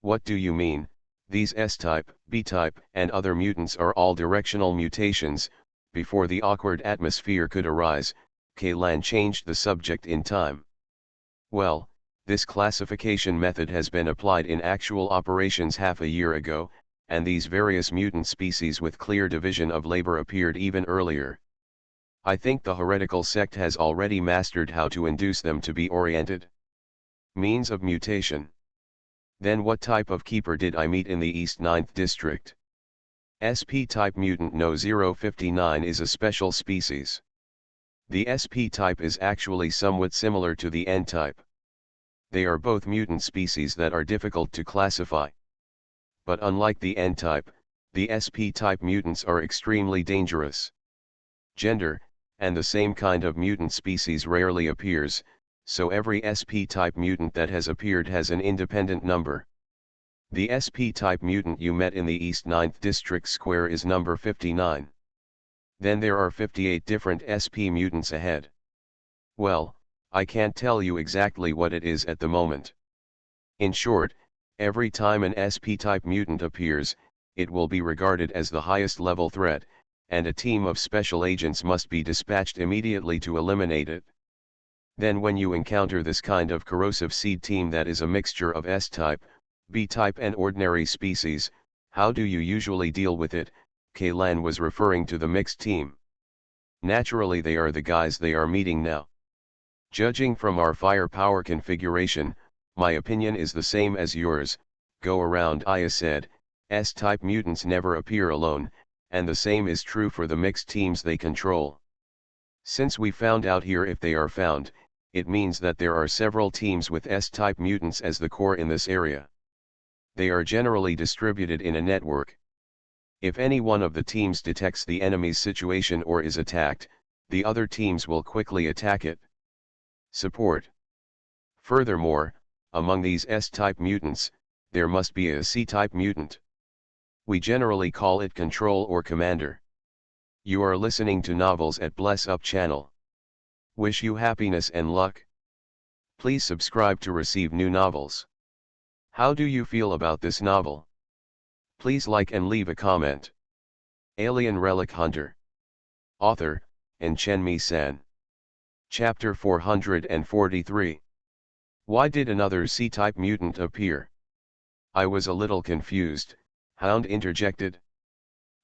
What do you mean? These S-type, B-type, and other mutants are all directional mutations. Before the awkward atmosphere could arise, Kaylan changed the subject in time. Well, this classification method has been applied in actual operations half a year ago, and these various mutant species with clear division of labor appeared even earlier. I think the heretical sect has already mastered how to induce them to be oriented. Means of mutation. Then what type of keeper did I meet in the East 9th district? SP-type mutant No-059 is a special species. The SP-type is actually somewhat similar to the N-type. They are both mutant species that are difficult to classify. But unlike the N-type, the SP-type mutants are extremely dangerous. Gender, and the same kind of mutant species rarely appears, so every SP-type mutant that has appeared has an independent number. The SP-type mutant you met in the East 9th District Square is number 59. Then there are 58 different SP mutants ahead. Well, I can't tell you exactly what it is at the moment. In short, every time an SP-type mutant appears, it will be regarded as the highest level threat, and a team of special agents must be dispatched immediately to eliminate it. Then when you encounter this kind of corrosive seed team that is a mixture of S-type, B-type and ordinary species, how do you usually deal with it? Kaylan was referring to the mixed team. Naturally they are the guys they are meeting now. Judging from our firepower configuration, my opinion is the same as yours. Go around. Aya said, S-type mutants never appear alone, and the same is true for the mixed teams they control. Since we found out here if they are found, it means that there are several teams with S-type mutants as the core in this area. They are generally distributed in a network. If any one of the teams detects the enemy's situation or is attacked, the other teams will quickly attack it. Support. Furthermore, among these S-type mutants, there must be a C-type mutant. We generally call it Control or Commander. You are listening to Novels at Bless Up channel. Wish you happiness and luck. Please subscribe to receive new novels. How do you feel about this novel? Please like and leave a comment. Alien Relic Hunter. Author, Chen-Mi-san. Chapter 443. Why did another C-type mutant appear? I was a little confused, Hound interjected.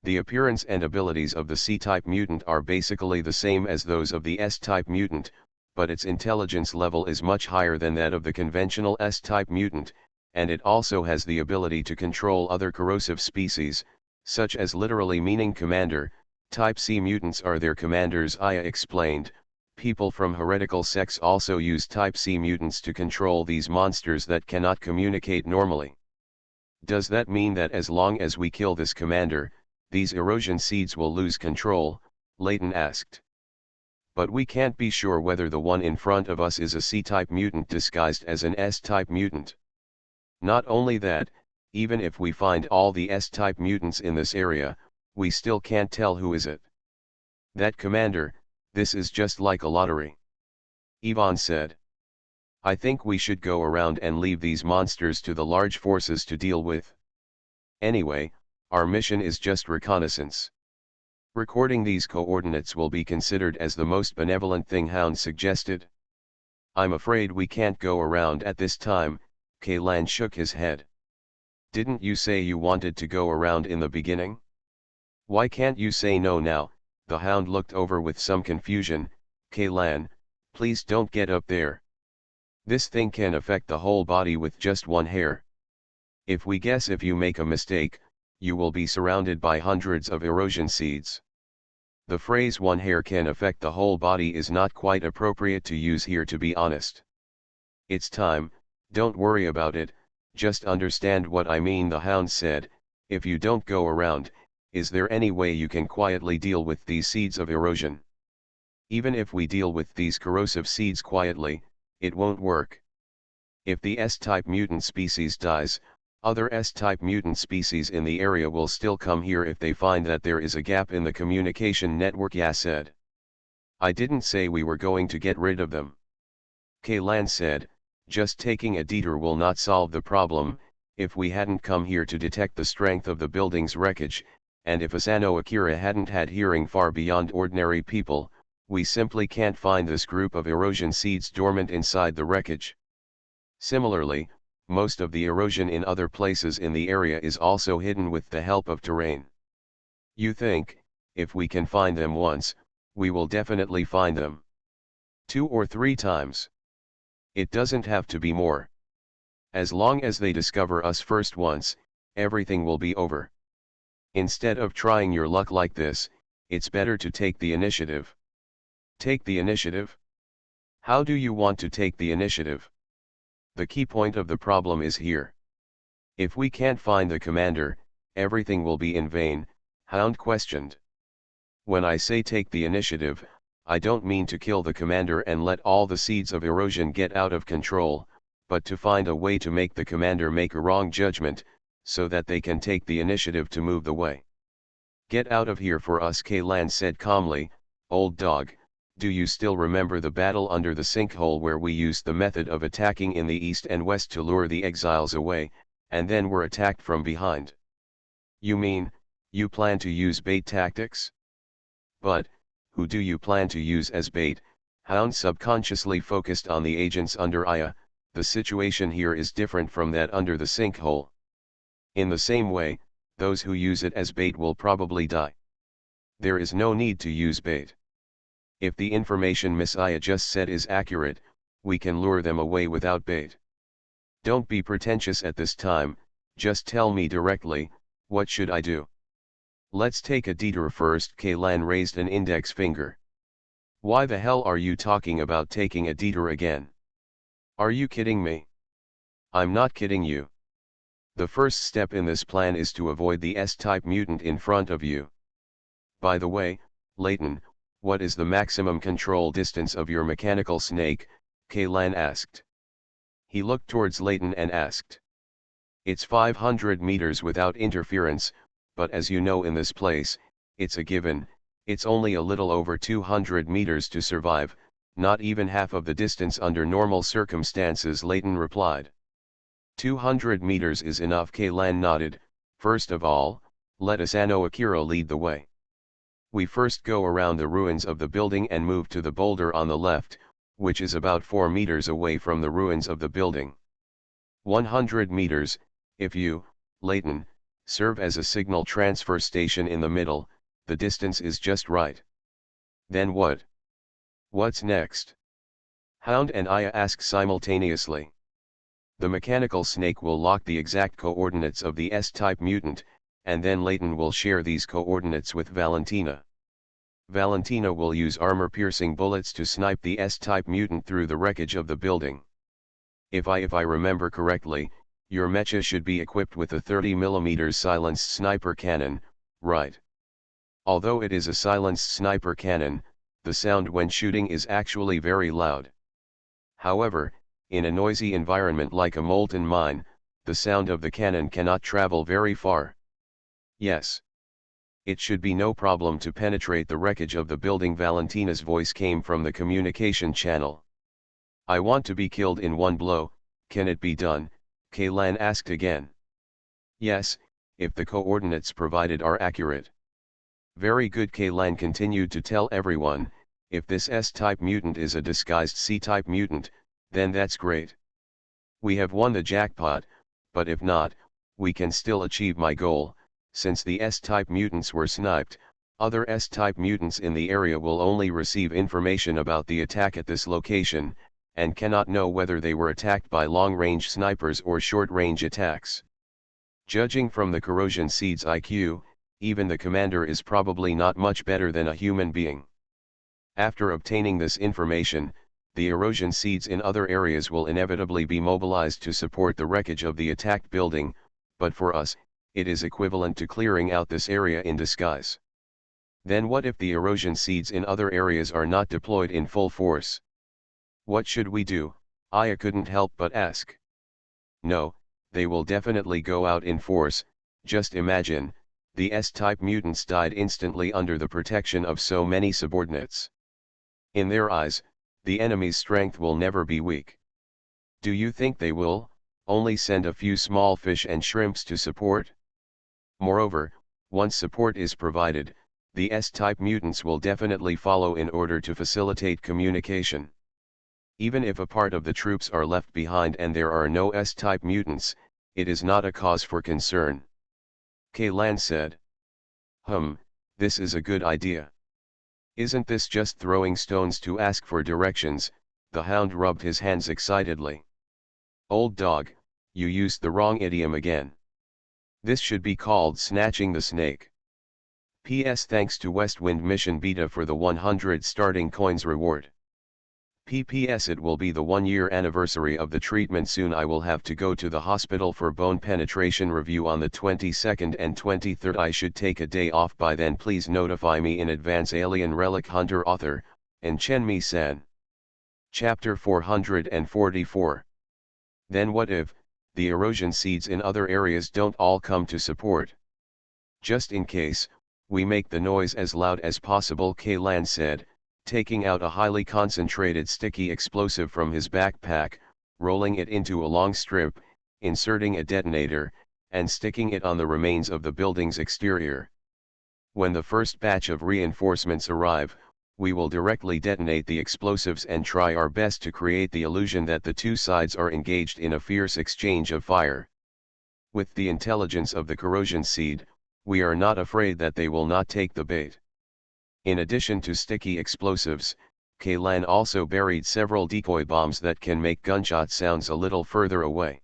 The appearance and abilities of the C-type mutant are basically the same as those of the S-type mutant, but its intelligence level is much higher than that of the conventional S-type mutant, and it also has the ability to control other corrosive species, such as literally meaning commander. Type C mutants are their commanders, Aya explained. People from heretical sects also use Type C mutants to control these monsters that cannot communicate normally. Does that mean that as long as we kill this commander, these erosion seeds will lose control? Layton asked. But we can't be sure whether the one in front of us is a C-type mutant disguised as an S-type mutant. Not only that, even if we find all the S-type mutants in this area, we still can't tell who is it. That commander, this is just like a lottery. Yvonne said. I think we should go around and leave these monsters to the large forces to deal with. Anyway, our mission is just reconnaissance. Recording these coordinates will be considered as the most benevolent thing, Hound suggested. I'm afraid we can't go around at this time. Kaylan shook his head. Didn't you say you wanted to go around in the beginning? Why can't you say no now? The Hound looked over with some confusion. Kaylan, please don't get up there. This thing can affect the whole body with just one hair. If we guess if you make a mistake, you will be surrounded by hundreds of erosion seeds. The phrase one hair can affect the whole body is not quite appropriate to use here, to be honest. It's time, don't worry about it, just understand what I mean, the Hound said. If you don't go around, is there any way you can quietly deal with these seeds of erosion? Even if we deal with these corrosive seeds quietly, it won't work. If the S-type mutant species dies, other S-type mutant species in the area will still come here if they find that there is a gap in the communication network, Ya said. I didn't say we were going to get rid of them. Kaylan said, just taking a detour will not solve the problem. If we hadn't come here to detect the strength of the building's wreckage, and if Asano Akira hadn't had hearing far beyond ordinary people, we simply can't find this group of erosion seeds dormant inside the wreckage. Similarly, most of the erosion in other places in the area is also hidden with the help of terrain. You think, if we can find them once, we will definitely find them 2 or 3 times. It doesn't have to be more. As long as they discover us first once, everything will be over. Instead of trying your luck like this, it's better to take the initiative. Take the initiative? How do you want to take the initiative? The key point of the problem is here. If we can't find the commander, everything will be in vain, Hound questioned. When I say take the initiative, I don't mean to kill the commander and let all the seeds of erosion get out of control, but to find a way to make the commander make a wrong judgment, so that they can take the initiative to move the way. Get out of here for us, Kaylan said calmly. Old dog, do you still remember the battle under the sinkhole where we used the method of attacking in the east and west to lure the exiles away, and then were attacked from behind? You mean, you plan to use bait tactics? But, who do you plan to use as bait? Hound subconsciously focused on the agents under Aya. The situation here is different from that under the sinkhole. In the same way, those who use it as bait will probably die. There is no need to use bait. If the information Miss Aya just said is accurate, we can lure them away without bait. Don't be pretentious at this time, just tell me directly, what should I do? Let's take a detour first. Kaylan raised an index finger. Why the hell are you talking about taking a detour again? Are you kidding me? I'm not kidding you. The first step in this plan is to avoid the S-type mutant in front of you. By the way, Layton, what is the maximum control distance of your mechanical snake? Kaylan asked. He looked towards Layton and asked. It's 500 meters without interference, but as you know in this place, it's a given, it's only a little over 200 meters to survive, not even half of the distance under normal circumstances, Layton replied. 200 meters is enough, Kaylan nodded. First of all, let Asano Akira lead the way. We first go around the ruins of the building and move to the boulder on the left, which is about 4 meters away from the ruins of the building. 100 meters, if you, Layton, serve as a signal transfer station in the middle, the distance is just right. Then what? What's next? Hound and Aya asked simultaneously. The mechanical snake will lock the exact coordinates of the S-type mutant, and then Layton will share these coordinates with Valentina. Valentina will use armor-piercing bullets to snipe the S-type mutant through the wreckage of the building. If I remember correctly, your mecha should be equipped with a 30mm silenced sniper cannon, right? Although it is a silenced sniper cannon, the sound when shooting is actually very loud. However, in a noisy environment like a molten mine, the sound of the cannon cannot travel very far. Yes. It should be no problem to penetrate the wreckage of the building. Valentina's voice came from the communication channel. I want to be killed in one blow, can it be done? Kaylan asked again. Yes, if the coordinates provided are accurate. Very good, Kaylan continued to tell everyone. If this S-type mutant is a disguised C-type mutant, then that's great. We have won the jackpot, but if not, we can still achieve my goal. Since the S-type mutants were sniped, other S-type mutants in the area will only receive information about the attack at this location, and cannot know whether they were attacked by long-range snipers or short-range attacks. Judging from the corrosion seed's IQ, even the commander is probably not much better than a human being. After obtaining this information, the erosion seeds in other areas will inevitably be mobilized to support the wreckage of the attacked building, but for us, it is equivalent to clearing out this area in disguise. Then what if the erosion seeds in other areas are not deployed in full force? What should we do? Aya couldn't help but ask. No, they will definitely go out in force. Just imagine, the S-type mutants died instantly under the protection of so many subordinates. In their eyes, the enemy's strength will never be weak. Do you think they will only send a few small fish and shrimps to support? Moreover, once support is provided, the S-type mutants will definitely follow in order to facilitate communication. Even if a part of the troops are left behind and there are no S-type mutants, it is not a cause for concern. Kaylan said. This is a good idea. Isn't this just throwing stones to ask for directions? The Hound rubbed his hands excitedly. Old dog, you used the wrong idiom again. This should be called snatching the snake. PS Thanks to Westwind Mission Beta for the 100 starting coins reward. PPS It will be the 1-year anniversary of the treatment soon. I will have to go to the hospital for bone penetration review on the 22nd and 23rd. I should take a day off by then. Please notify me in advance. Alien Relic Hunter Author, and Chenmi-san. Chapter 444. Then what if, the erosion seeds in other areas don't all come to support? Just in case, we make the noise as loud as possible, Kaylan said, taking out a highly concentrated sticky explosive from his backpack, rolling it into a long strip, inserting a detonator, and sticking it on the remains of the building's exterior. When the first batch of reinforcements arrive, we will directly detonate the explosives and try our best to create the illusion that the two sides are engaged in a fierce exchange of fire. With the intelligence of the corrosion seed, we are not afraid that they will not take the bait. In addition to sticky explosives, Kaylan also buried several decoy bombs that can make gunshot sounds a little further away.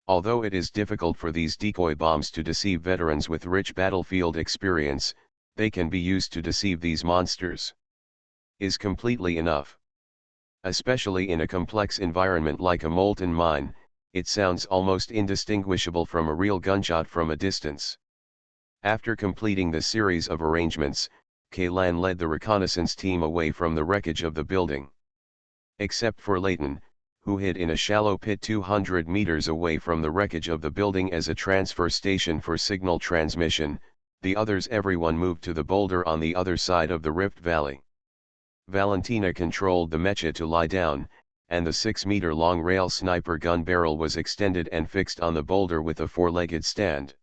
Although it is difficult for these decoy bombs to deceive veterans with rich battlefield experience, they can be used to deceive these monsters. Is completely enough. Especially in a complex environment like a molten mine, it sounds almost indistinguishable from a real gunshot from a distance. After completing the series of arrangements, Kaylan led the reconnaissance team away from the wreckage of the building. Except for Layton, who hid in a shallow pit 200 meters away from the wreckage of the building as a transfer station for signal transmission, everyone moved to the boulder on the other side of the rift valley. Valentina controlled the mecha to lie down, and the 6-meter-long rail sniper gun barrel was extended and fixed on the boulder with a 4-legged stand.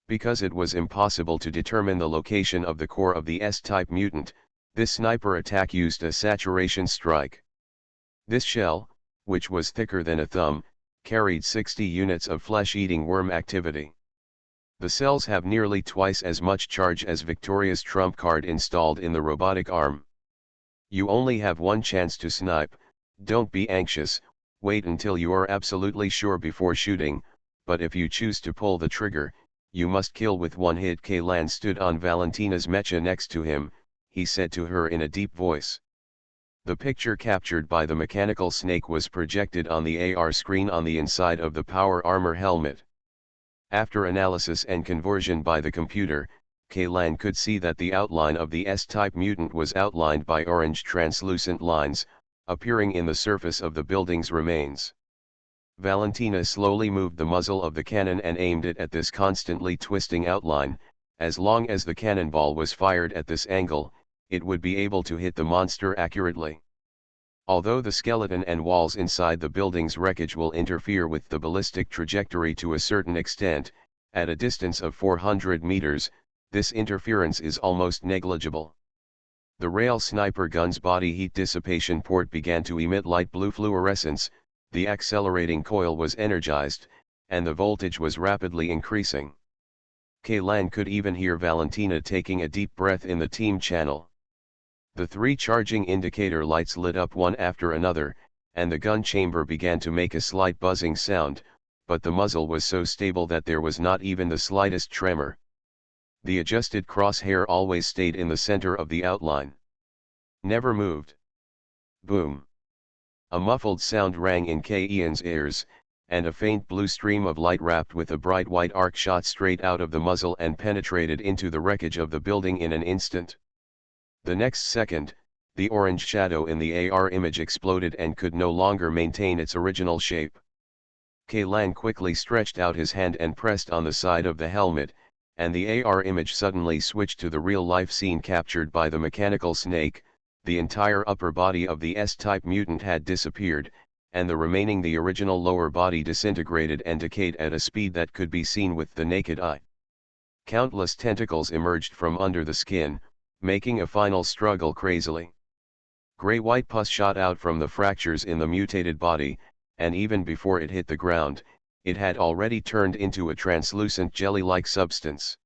Because it was impossible to determine the location of the core of the S-type mutant, this sniper attack used a saturation strike. This shell, which was thicker than a thumb, carried 60 units of flesh-eating worm activity. The cells have nearly twice as much charge as Victoria's trump card installed in the robotic arm. You only have one chance to snipe. Don't be anxious, wait until you are absolutely sure before shooting, but if you choose to pull the trigger, you must kill with one hit. Kaylan stood on Valentina's mecha next to him, he said to her in a deep voice. The picture captured by the mechanical snake was projected on the AR screen on the inside of the power armor helmet. After analysis and conversion by the computer, Kaylan could see that the outline of the S-type mutant was outlined by orange translucent lines, appearing in the surface of the building's remains. Valentina slowly moved the muzzle of the cannon and aimed it at this constantly twisting outline. As long as the cannonball was fired at this angle, it would be able to hit the monster accurately. Although the skeleton and walls inside the building's wreckage will interfere with the ballistic trajectory to a certain extent, at a distance of 400 meters, this interference is almost negligible. The rail sniper gun's body heat dissipation port began to emit light blue fluorescence, the accelerating coil was energized, and the voltage was rapidly increasing. Kaylan could even hear Valentina taking a deep breath in the team channel. The 3 charging indicator lights lit up one after another, and the gun chamber began to make a slight buzzing sound, but the muzzle was so stable that there was not even the slightest tremor. The adjusted crosshair always stayed in the center of the outline. Never moved. Boom. A muffled sound rang in Ian's ears, and a faint blue stream of light wrapped with a bright white arc shot straight out of the muzzle and penetrated into the wreckage of the building in an instant. The next second, the orange shadow in the AR image exploded and could no longer maintain its original shape. Kaylan quickly stretched out his hand and pressed on the side of the helmet, and the AR image suddenly switched to the real-life scene captured by the mechanical snake. The entire upper body of the S-type mutant had disappeared, and the original lower body disintegrated and decayed at a speed that could be seen with the naked eye. Countless tentacles emerged from under the skin, making a final struggle crazily. Gray-white pus shot out from the fractures in the mutated body, and even before it hit the ground, it had already turned into a translucent jelly-like substance.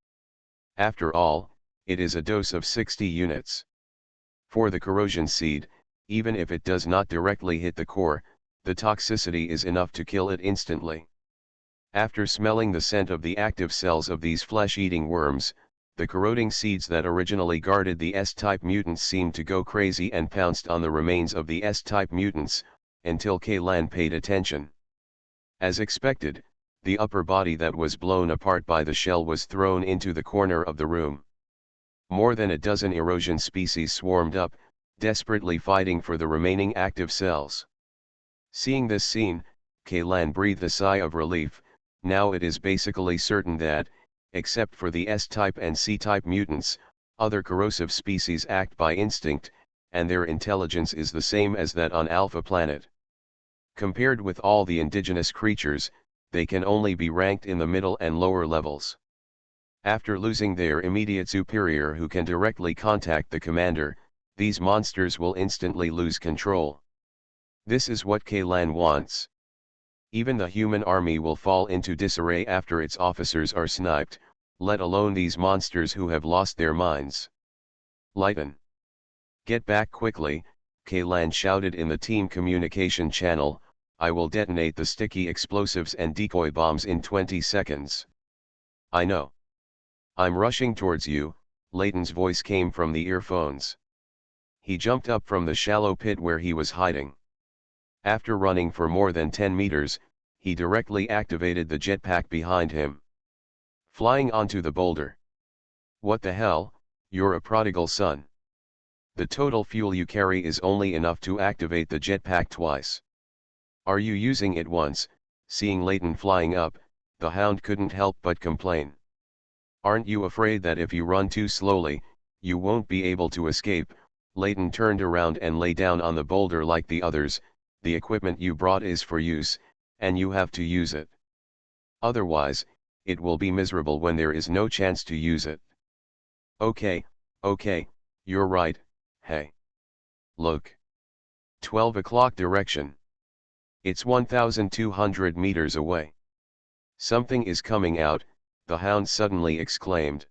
After all, it is a dose of 60 units. For the corrosion seed, even if it does not directly hit the core, the toxicity is enough to kill it instantly. After smelling the scent of the active cells of these flesh-eating worms, the corroding seeds that originally guarded the S-type mutants seemed to go crazy and pounced on the remains of the S-type mutants, until Kaylan paid attention. As expected, the upper body that was blown apart by the shell was thrown into the corner of the room. More than a dozen erosion species swarmed up, desperately fighting for the remaining active cells. Seeing this scene, Kaylan breathed a sigh of relief. Now it is basically certain that, except for the S-type and C-type mutants, other corrosive species act by instinct, and their intelligence is the same as that on Alpha Planet. Compared with all the indigenous creatures, they can only be ranked in the middle and lower levels. After losing their immediate superior who can directly contact the commander, these monsters will instantly lose control. This is what Kaylan wants. Even the human army will fall into disarray after its officers are sniped, let alone these monsters who have lost their minds. Lighten. Get back quickly, Kaylan shouted in the team communication channel. I will detonate the sticky explosives and decoy bombs in 20 seconds. I know. I'm rushing towards you, Layton's voice came from the earphones. He jumped up from the shallow pit where he was hiding. After running for more than 10 meters, he directly activated the jetpack behind him. Flying onto the boulder. What the hell, you're a prodigal son. The total fuel you carry is only enough to activate the jetpack twice. Are you using it once? Seeing Layton flying up, the hound couldn't help but complain. Aren't you afraid that if you run too slowly, you won't be able to escape? Layton turned around and lay down on the boulder like the others. The equipment you brought is for use, and you have to use it. Otherwise, it will be miserable when there is no chance to use it. Okay, you're right, hey. Look. 12 o'clock direction. It's 1,200 meters away. Something is coming out, the hound suddenly exclaimed.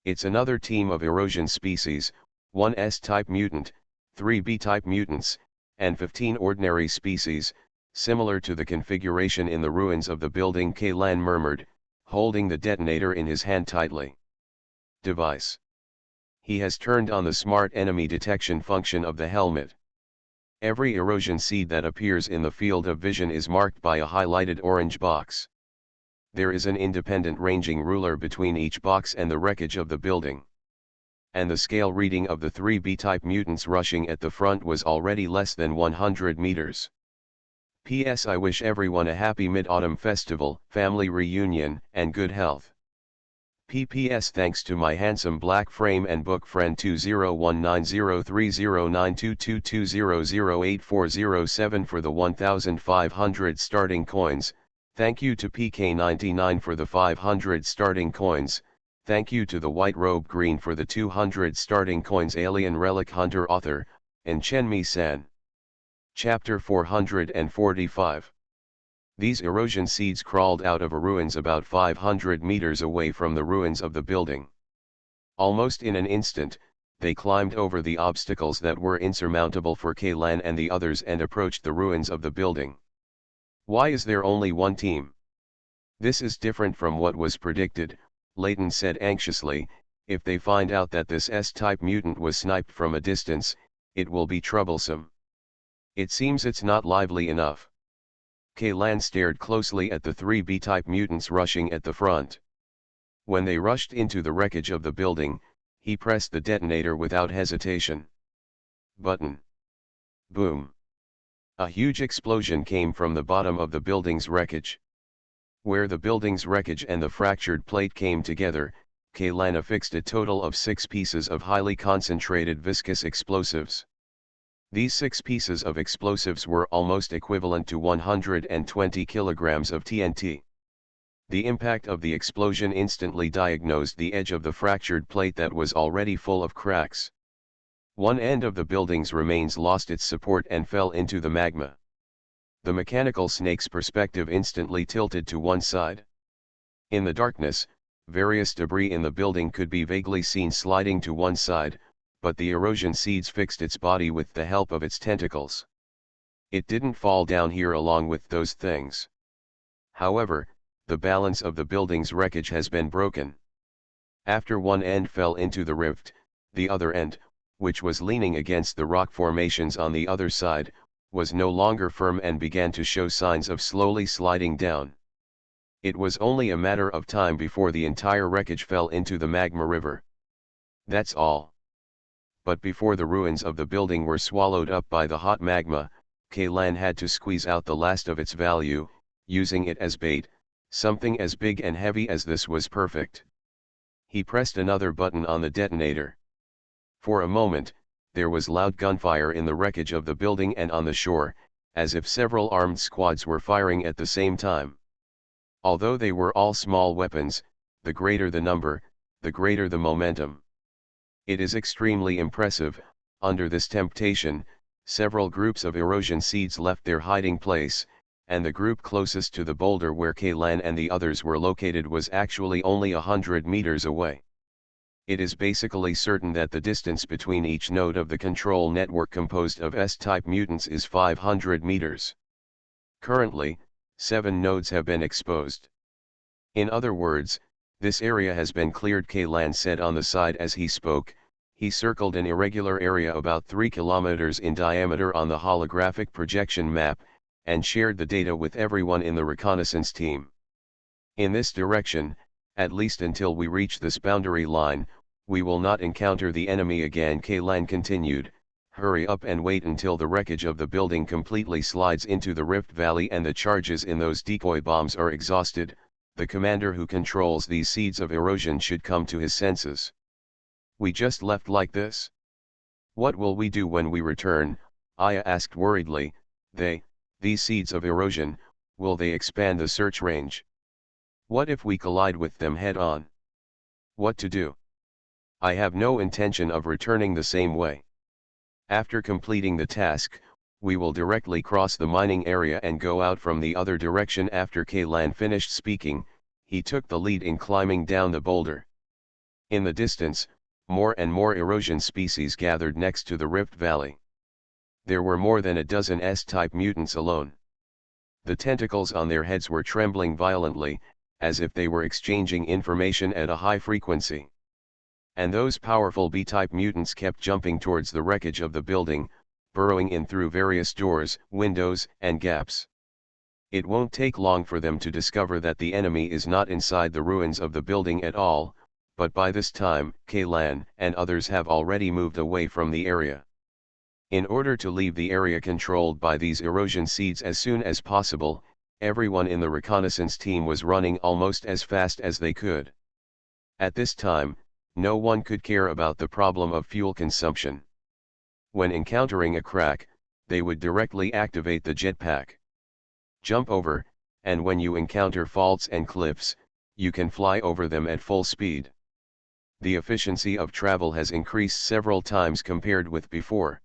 It's another team of erosion species, 1 S-type mutant, 3 B-type mutants, and 15 ordinary species, similar to the configuration in the ruins of the building, Kaylan murmured, holding the detonator in his hand tightly. Device. He has turned on the smart enemy detection function of the helmet. Every erosion seed that appears in the field of vision is marked by a highlighted orange box. There is an independent ranging ruler between each box and the wreckage of the building. And the scale reading of the 3 B-type mutants rushing at the front was already less than 100 meters. P.S. I wish everyone a happy Mid-Autumn Festival, family reunion, and good health. P.P.S. Thanks to my handsome black frame and book friend 201903092222008407 for the 1,500 starting coins, thank you to PK99 for the 500 starting coins, thank you to the White Robe Green for the 200 starting coins. Alien Relic Hunter author, and Chenmi-san. Chapter 445. These erosion seeds crawled out of a ruins about 500 meters away from the ruins of the building. Almost in an instant, they climbed over the obstacles that were insurmountable for Kaylan and the others and approached the ruins of the building. Why is there only one team? This is different from what was predicted, Layton said anxiously. If they find out that this S-type mutant was sniped from a distance, it will be troublesome. It seems it's not lively enough. Kaylan stared closely at the 3 B-type mutants rushing at the front. When they rushed into the wreckage of the building, he pressed the detonator without hesitation. Button. Boom. A huge explosion came from the bottom of the building's wreckage. Where the building's wreckage and the fractured plate came together, Kaylan affixed a total of 6 pieces of highly concentrated viscous explosives. These 6 pieces of explosives were almost equivalent to 120 kilograms of TNT. The impact of the explosion instantly diagnosed the edge of the fractured plate that was already full of cracks. One end of the building's remains lost its support and fell into the magma. The mechanical snake's perspective instantly tilted to one side. In the darkness, various debris in the building could be vaguely seen sliding to one side, but the erosion seeds fixed its body with the help of its tentacles. It didn't fall down here along with those things. However, the balance of the building's wreckage has been broken. After one end fell into the rift, the other end, which was leaning against the rock formations on the other side, was no longer firm and began to show signs of slowly sliding down. It was only a matter of time before the entire wreckage fell into the magma river. That's all. But before the ruins of the building were swallowed up by the hot magma, Kaylan had to squeeze out the last of its value, using it as bait. Something as big and heavy as this was perfect. He pressed another button on the detonator. For a moment, there was loud gunfire in the wreckage of the building and on the shore, as if several armed squads were firing at the same time. Although they were all small weapons, the greater the number, the greater the momentum. It is extremely impressive. Under this temptation, several groups of erosion seeds left their hiding place, and the group closest to the boulder where Kaylan and the others were located was actually only 100 meters away. It is basically certain that the distance between each node of the control network composed of S-type mutants is 500 meters. Currently, 7 nodes have been exposed. In other words, this area has been cleared, Kaylan said on the side as he spoke. He circled an irregular area about 3 kilometers in diameter on the holographic projection map, and shared the data with everyone in the reconnaissance team. In this direction, at least until we reach this boundary line, we will not encounter the enemy again, Kaylan continued. Hurry up and wait until the wreckage of the building completely slides into the Rift Valley and the charges in those decoy bombs are exhausted. The commander who controls these seeds of erosion should come to his senses. We just left like this? What will we do when we return? Aya asked worriedly. These seeds of erosion, will they expand the search range? What if we collide with them head on? What to do? I have no intention of returning the same way. After completing the task, we will directly cross the mining area and go out from the other direction. After Kaylan finished speaking, he took the lead in climbing down the boulder. In the distance, more and more erosion species gathered next to the Rift Valley. There were more than a dozen S-type mutants alone. The tentacles on their heads were trembling violently, as if they were exchanging information at a high frequency. And those powerful B-type mutants kept jumping towards the wreckage of the building, burrowing in through various doors, windows, and gaps. It won't take long for them to discover that the enemy is not inside the ruins of the building at all, but by this time, Kaylan and others have already moved away from the area. In order to leave the area controlled by these erosion seeds as soon as possible, everyone in the reconnaissance team was running almost as fast as they could. At this time, no one could care about the problem of fuel consumption. When encountering a crack, they would directly activate the jetpack. Jump over, and when you encounter faults and cliffs, you can fly over them at full speed. The efficiency of travel has increased several times compared with before.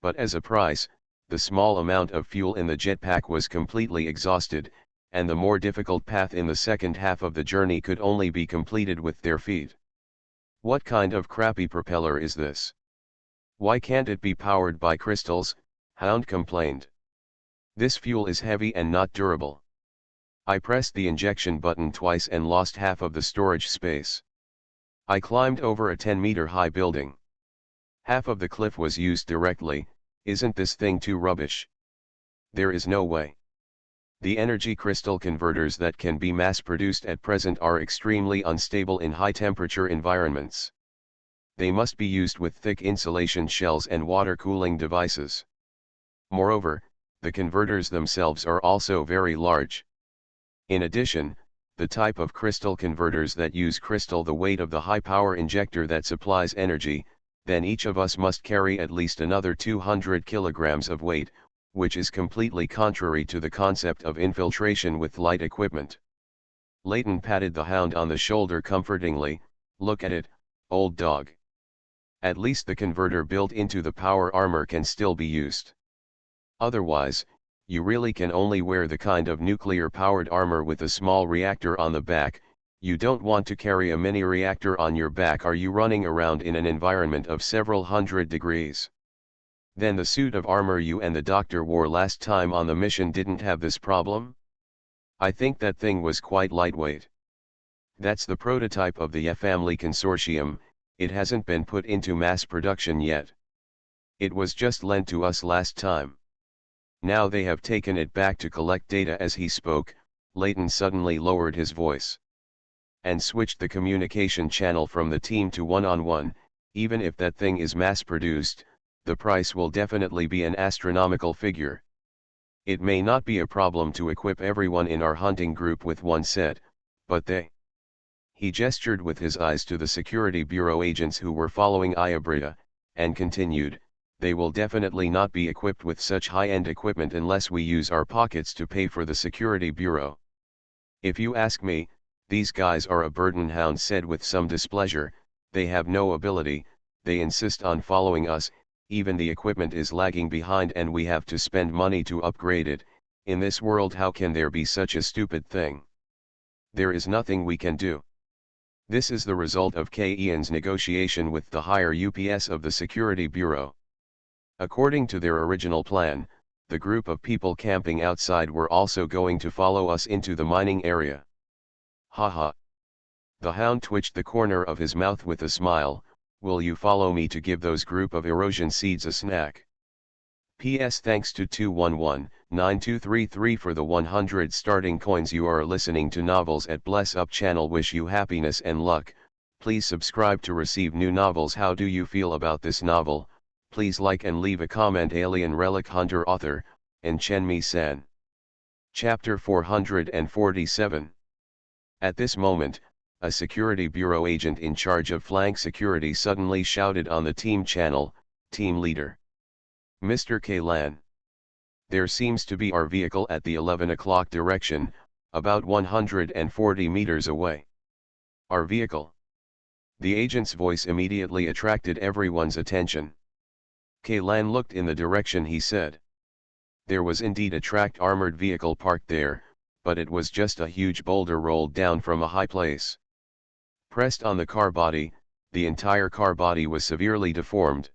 But as a price, the small amount of fuel in the jetpack was completely exhausted, and the more difficult path in the second half of the journey could only be completed with their feet. What kind of crappy propeller is this? Why can't it be powered by crystals? Hound complained. This fuel is heavy and not durable. I pressed the injection button twice and lost half of the storage space. I climbed over a 10-meter high building. Half of the cliff was used directly. Isn't this thing too rubbish? There is no way. The energy crystal converters that can be mass-produced at present are extremely unstable in high-temperature environments. They must be used with thick insulation shells and water cooling devices. Moreover, the converters themselves are also very large. In addition, the type of crystal converters that use crystal the weight of the high-power injector that supplies energy, then each of us must carry at least another 200 kilograms of weight, which is completely contrary to the concept of infiltration with light equipment. Leighton patted the hound on the shoulder comfortingly. Look at it, old dog. At least the converter built into the power armor can still be used. Otherwise, you really can only wear the kind of nuclear-powered armor with a small reactor on the back. You don't want to carry a mini-reactor on your back. Are you running around in an environment of several hundred degrees? Then the suit of armor you and the doctor wore last time on the mission didn't have this problem? I think that thing was quite lightweight. That's the prototype of the F-family consortium, it hasn't been put into mass production yet. It was just lent to us last time. Now they have taken it back to collect data. As he spoke, Leighton suddenly lowered his voice and switched the communication channel from the team to one-on-one. Even if that thing is mass-produced, the price will definitely be an astronomical figure. It may not be a problem to equip everyone in our hunting group with one set, but He gestured with his eyes to the Security Bureau agents who were following Ayabrita, and continued, they will definitely not be equipped with such high-end equipment unless we use our pockets to pay for the Security Bureau. If you ask me, these guys are a burden, Hound said with some displeasure. They have no ability, they insist on following us, even the equipment is lagging behind and we have to spend money to upgrade it. In this world, how can there be such a stupid thing? There is nothing we can do. This is the result of Ian's negotiation with the higher UPS of the Security Bureau. According to their original plan, the group of people camping outside were also going to follow us into the mining area. Haha. The Hound twitched the corner of his mouth with a smile. Will you follow me to give those group of erosion seeds a snack? P.S. Thanks to 211-9233 for the 100 starting coins. You are listening to Novels at Bless Up channel. Wish you happiness and luck. Please subscribe to receive new novels. How do you feel about this novel? Please like and leave a comment. Alien Relic Hunter, author, and Chen-Mi-san. Chapter 447. At this moment, a Security Bureau agent in charge of flank security suddenly shouted on the team channel, Team Leader. Mr. Kaylan. There seems to be our vehicle at the 11 o'clock direction, about 140 meters away. Our vehicle. The agent's voice immediately attracted everyone's attention. Kaylan looked in the direction he said. There was indeed a tracked armored vehicle parked there, but it was just a huge boulder rolled down from a high place. Pressed on the car body, the entire car body was severely deformed.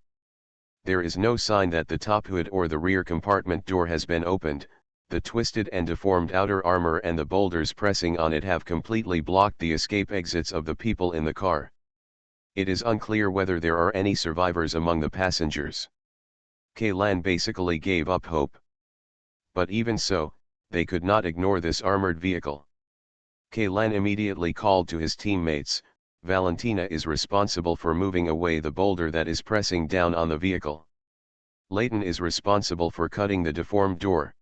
There is no sign that the top hood or the rear compartment door has been opened. The twisted and deformed outer armor and the boulders pressing on it have completely blocked the escape exits of the people in the car. It is unclear whether there are any survivors among the passengers. Kaylan basically gave up hope. But even so, they could not ignore this armored vehicle. Kaylan immediately called to his teammates. Valentina is responsible for moving away the boulder that is pressing down on the vehicle. Leighton is responsible for cutting the deformed door.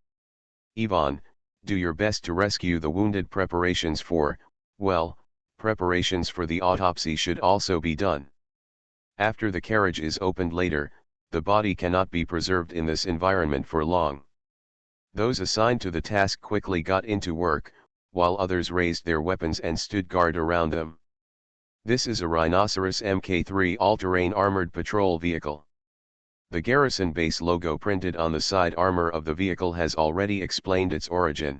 Ivan, do your best to rescue the wounded. Preparations for the autopsy should also be done. After the carriage is opened later, the body cannot be preserved in this environment for long. Those assigned to the task quickly got into work, while others raised their weapons and stood guard around them. This is a Rhinoceros Mk3 all-terrain armored patrol vehicle. The garrison base logo printed on the side armor of the vehicle has already explained its origin.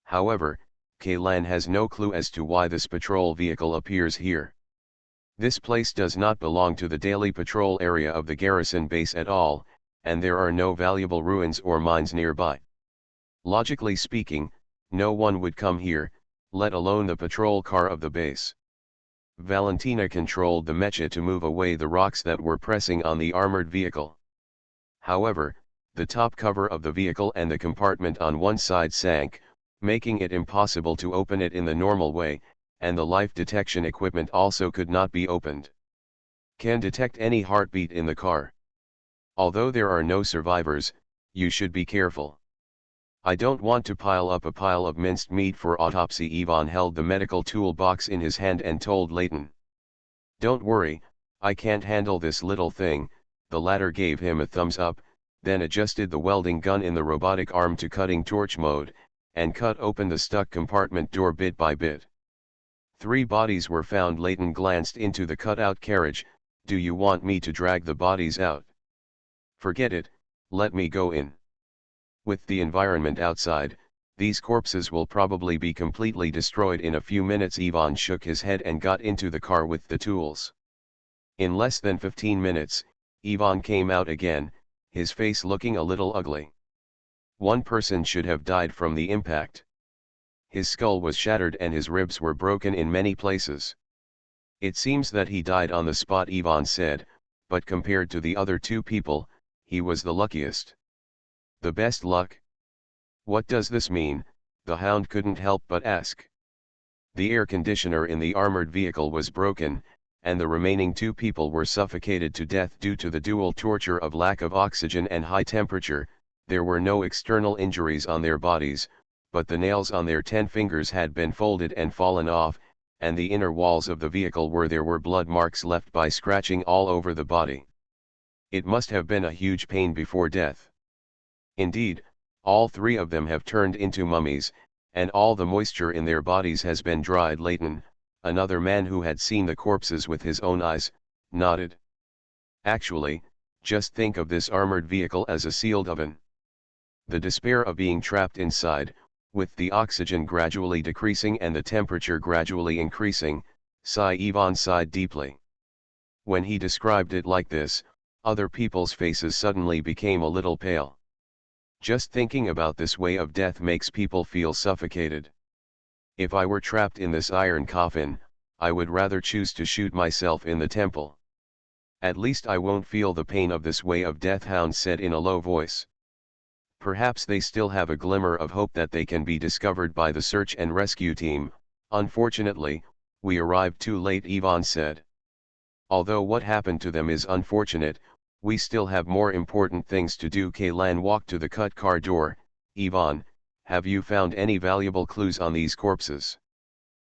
However, Kaylan has no clue as to why this patrol vehicle appears here. This place does not belong to the daily patrol area of the garrison base at all, and there are no valuable ruins or mines nearby. Logically speaking, no one would come here, let alone the patrol car of the base. Valentina controlled the mecha to move away the rocks that were pressing on the armored vehicle. However, the top cover of the vehicle and the compartment on one side sank, making it impossible to open it in the normal way, and the life detection equipment also could not be opened. Can detect any heartbeat in the car. Although there are no survivors, you should be careful. I don't want to pile up a pile of minced meat for autopsy. Ivan held the medical toolbox in his hand and told Leighton. Don't worry, I can't handle this little thing. The latter gave him a thumbs up, then adjusted the welding gun in the robotic arm to cutting torch mode, and cut open the stuck compartment door bit by bit. 3 bodies were found. Leighton glanced into the cutout carriage. Do you want me to drag the bodies out? Forget it, let me go in. With the environment outside, these corpses will probably be completely destroyed in a few minutes. Ivan shook his head and got into the car with the tools. In less than 15 minutes, Ivan came out again, his face looking a little ugly. One person should have died from the impact. his skull was shattered and his ribs were broken in many places. It seems that he died on the spot, Ivan said, but compared to the other two people, he was the luckiest. The best luck? What does this mean? The Hound couldn't help but ask. The air conditioner in the armored vehicle was broken, and the remaining two people were suffocated to death due to the dual torture of lack of oxygen and high temperature. There were no external injuries on their bodies, but the nails on their 10 fingers had been folded and fallen off, and the inner walls of the vehicle there were blood marks left by scratching all over the body. It must have been a huge pain before death. Indeed, all three of them have turned into mummies, and all the moisture in their bodies has been dried. Leighton, another man who had seen the corpses with his own eyes, nodded. Actually, just think of this armored vehicle as a sealed oven. The despair of being trapped inside, with the oxygen gradually decreasing and the temperature gradually increasing, Ivan sighed deeply. When he described it like this, other people's faces suddenly became a little pale. Just thinking about this way of death makes people feel suffocated. If I were trapped in this iron coffin, I would rather choose to shoot myself in the temple. At least I won't feel the pain of this way of death, Hound said in a low voice. Perhaps they still have a glimmer of hope that they can be discovered by the search and rescue team. Unfortunately, we arrived too late, Ivan said. Although what happened to them is unfortunate, we still have more important things to do. Kaylan walked to the cut car door. Ivan, have you found any valuable clues on these corpses?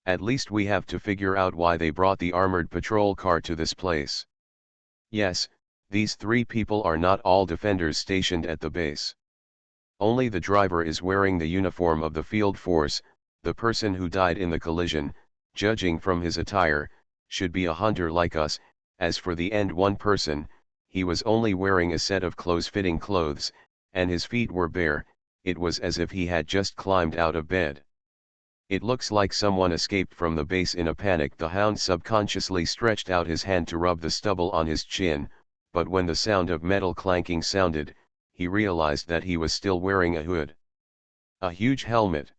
At least we have to figure out why they brought the armored patrol car to this place. Yes, these three people are not all defenders stationed at the base. Only the driver is wearing the uniform of the field force. The person who died in the collision, judging from his attire, should be a hunter like us. As for the end one person, he was only wearing a set of close-fitting clothes, and his feet were bare. It was as if he had just climbed out of bed. It looks like someone escaped from the base in a panic. The Hound subconsciously stretched out his hand to rub the stubble on his chin, but when the sound of metal clanking sounded, he realized that he was still wearing a hood. A huge helmet.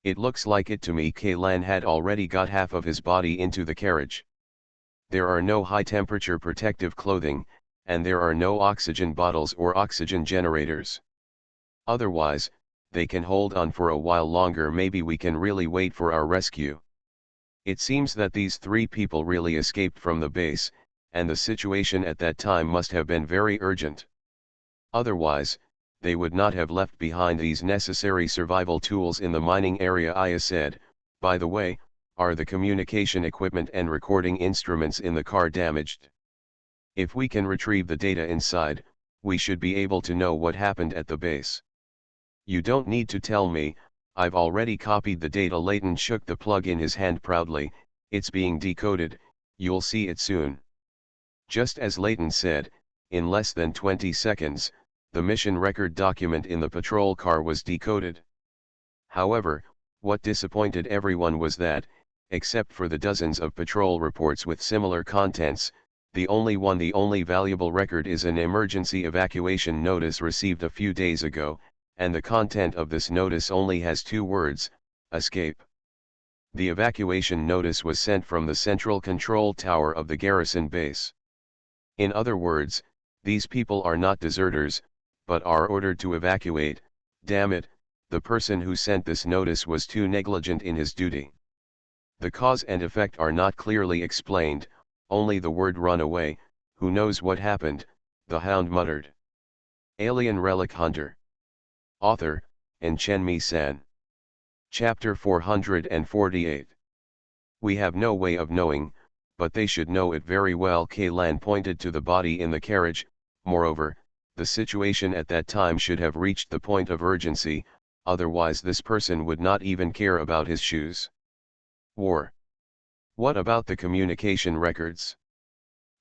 It looks like it to me. Kaylan had already got half of his body into the carriage. There are no high-temperature protective clothing, and there are no oxygen bottles or oxygen generators. Otherwise, they can hold on for a while longer. Maybe we can really wait for our rescue. It seems that these three people really escaped from the base, and the situation at that time must have been very urgent. Otherwise, they would not have left behind these necessary survival tools in the mining area. Aya said, by the way, are the communication equipment and recording instruments in the car damaged? If we can retrieve the data inside, we should be able to know what happened at the base. You don't need to tell me, I've already copied the data. Leighton shook the plug in his hand proudly. It's being decoded, you'll see it soon. Just as Leighton said, in less than 20 seconds, the mission record document in the patrol car was decoded. However, what disappointed everyone was that, except for the dozens of patrol reports with similar contents, the only valuable record is an emergency evacuation notice received a few days ago, and the content of this notice only has 2 words, escape. The evacuation notice was sent from the central control tower of the garrison base. In other words, these people are not deserters, but are ordered to evacuate. Damn it, the person who sent this notice was too negligent in his duty. The cause and effect are not clearly explained, only the word run away. Who knows what happened, the Hound muttered. Alien Relic Hunter. Author, Enchenmi-san. Chapter 448. We have no way of knowing, but they should know it very well. Kaylan pointed to the body in the carriage. Moreover, the situation at that time should have reached the point of urgency, otherwise this person would not even care about his shoes. War. What about the communication records?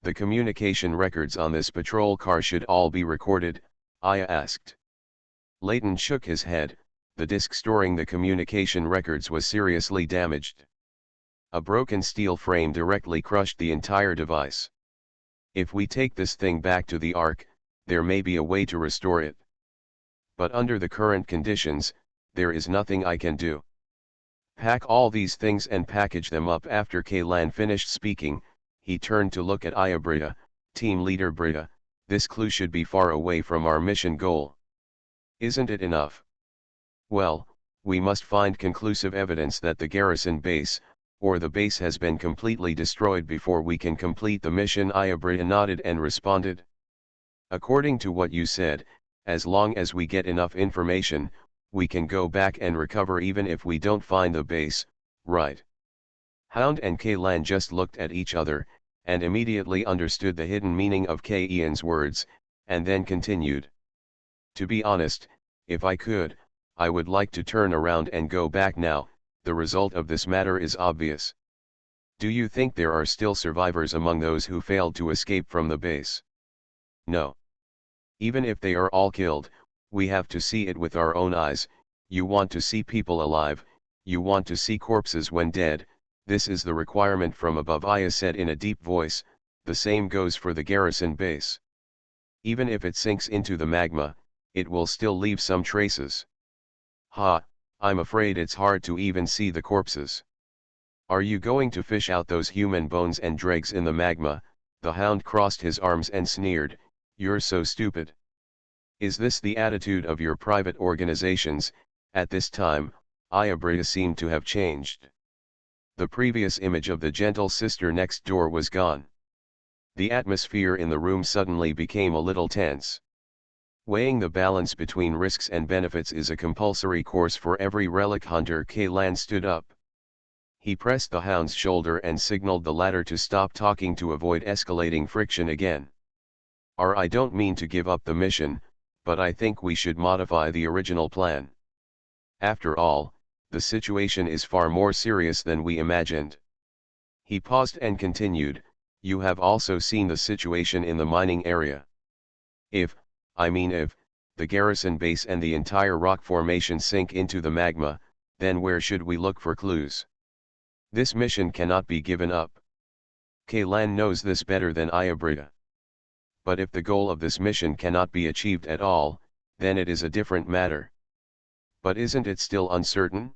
The communication records on this patrol car should all be recorded, Aya asked. Leighton shook his head. The disk storing the communication records was seriously damaged. A broken steel frame directly crushed the entire device. If we take this thing back to the Ark, there may be a way to restore it. But under the current conditions, there is nothing I can do. Pack all these things and package them up. After Kaylan finished speaking, he turned to look at Aya. Brita, team leader Brita, this clue should be far away from our mission goal. Isn't it enough? Well, we must find conclusive evidence that the garrison base, or the base has been completely destroyed before we can complete the mission. Aya. Brita nodded and responded. According to what you said, as long as we get enough information, we can go back and recover even if we don't find the base, right? Hound and Kaylan just looked at each other, and immediately understood the hidden meaning of Ian's words, and then continued. To be honest, if I could, I would like to turn around and go back now. The result of this matter is obvious. Do you think there are still survivors among those who failed to escape from the base? No. Even if they are all killed, we have to see it with our own eyes. You want to see people alive, you want to see corpses when dead, this is the requirement from above. Aya said in a deep voice. The same goes for the garrison base. Even if it sinks into the magma, it will still leave some traces. Ha, I'm afraid it's hard to even see the corpses. Are you going to fish out those human bones and dregs in the magma? The Hound crossed his arms and sneered. You're so stupid. Is this the attitude of your private organizations? At this time, Aya. Brita seemed to have changed. The previous image of the gentle sister next door was gone. The atmosphere in the room suddenly became a little tense. Weighing the balance between risks and benefits is a compulsory course for every relic hunter. Kaylan stood up. He pressed the Hound's shoulder and signaled the latter to stop talking to avoid escalating friction again. I don't mean to give up the mission, but I think we should modify the original plan. After all, the situation is far more serious than we imagined. He paused and continued, you have also seen the situation in the mining area. If the garrison base and the entire rock formation sink into the magma, then where should we look for clues? This mission cannot be given up. Kaylan knows this better than Aya. Brita. But if the goal of this mission cannot be achieved at all, then it is a different matter. But isn't it still uncertain?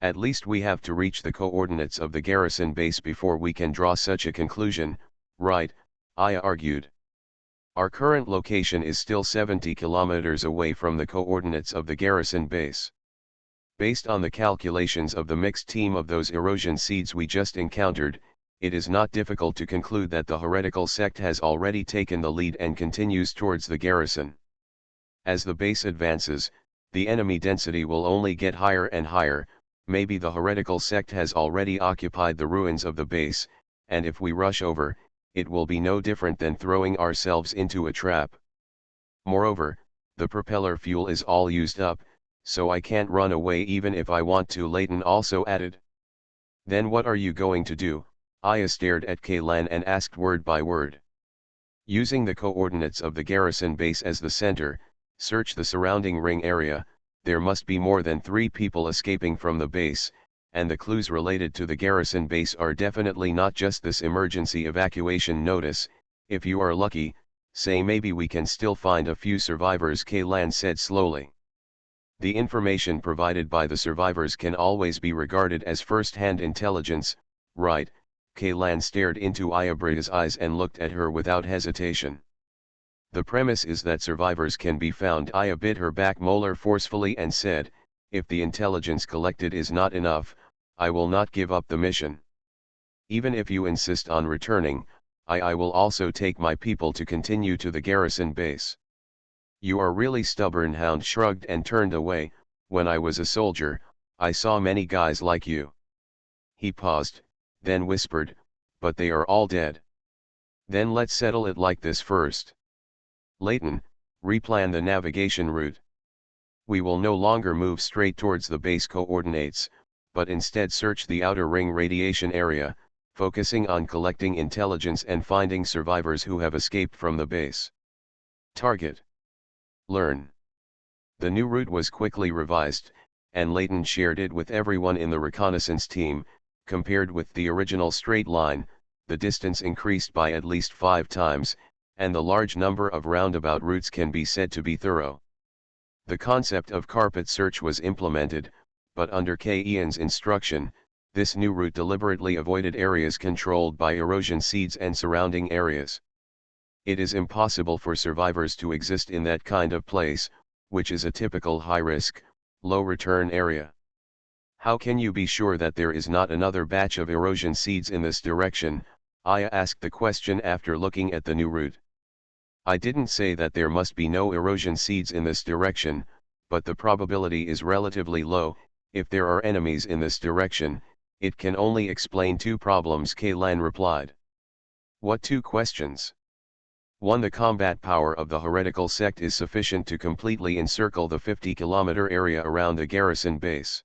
At least we have to reach the coordinates of the garrison base before we can draw such a conclusion, right? Aya argued. Our current location is still 70 kilometers away from the coordinates of the garrison base. Based on the calculations of the mixed team of those erosion seeds we just encountered, it is not difficult to conclude that the heretical sect has already taken the lead and continues towards the garrison. As the base advances, the enemy density will only get higher and higher. Maybe the heretical sect has already occupied the ruins of the base, and if we rush over, it will be no different than throwing ourselves into a trap. Moreover, the propeller fuel is all used up, so I can't run away even if I want to. Layton also added. Then what are you going to do? Aya stared at Kaylan and asked word by word. Using the coordinates of the garrison base as the center, search the surrounding ring area. There must be more than 3 people escaping from the base, and the clues related to the garrison base are definitely not just this emergency evacuation notice. If you are lucky, say maybe we can still find a few survivors, Kaylan said slowly. The information provided by the survivors can always be regarded as first-hand intelligence, right? Kaylan stared into Aya. Brita's eyes and looked at her without hesitation. The premise is that survivors can be found. Aya bit her back molar forcefully and said, if the intelligence collected is not enough, I will not give up the mission. Even if you insist on returning, I will also take my people to continue to the garrison base. You are really stubborn. Hound shrugged and turned away. When I was a soldier, I saw many guys like you. He paused, then whispered, but they are all dead. Then let's settle it like this first. Layton, replan the navigation route. We will no longer move straight towards the base coordinates, but instead search the outer ring radiation area, focusing on collecting intelligence and finding survivors who have escaped from the base. Target. Learn. The new route was quickly revised, and Layton shared it with everyone in the reconnaissance team. Compared with the original straight line, the distance increased by at least 5 times, and the large number of roundabout routes can be said to be thorough. The concept of carpet search was implemented, but under K. Ian's instruction, this new route deliberately avoided areas controlled by erosion seeds and surrounding areas. It is impossible for survivors to exist in that kind of place, which is a typical high-risk, low-return area. How can you be sure that there is not another batch of erosion seeds in this direction? Aya asked the question after looking at the new route. I didn't say that there must be no erosion seeds in this direction, but the probability is relatively low. If there are enemies in this direction, it can only explain two problems, Kaylan replied. What two questions? 1. The combat power of the heretical sect is sufficient to completely encircle the 50-kilometer area around the garrison base.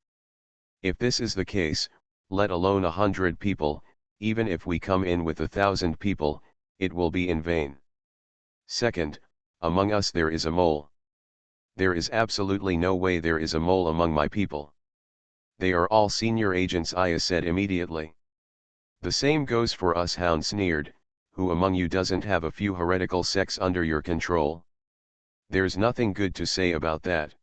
If this is the case, let alone 100 people, even if we come in with 1,000 people, it will be in vain. 2. Among us there is a mole. There is absolutely no way there is a mole among my people. They are all senior agents, Aya said immediately. The same goes for us, Hound sneered. Who among you doesn't have a few heretical sects under your control? There's nothing good to say about that.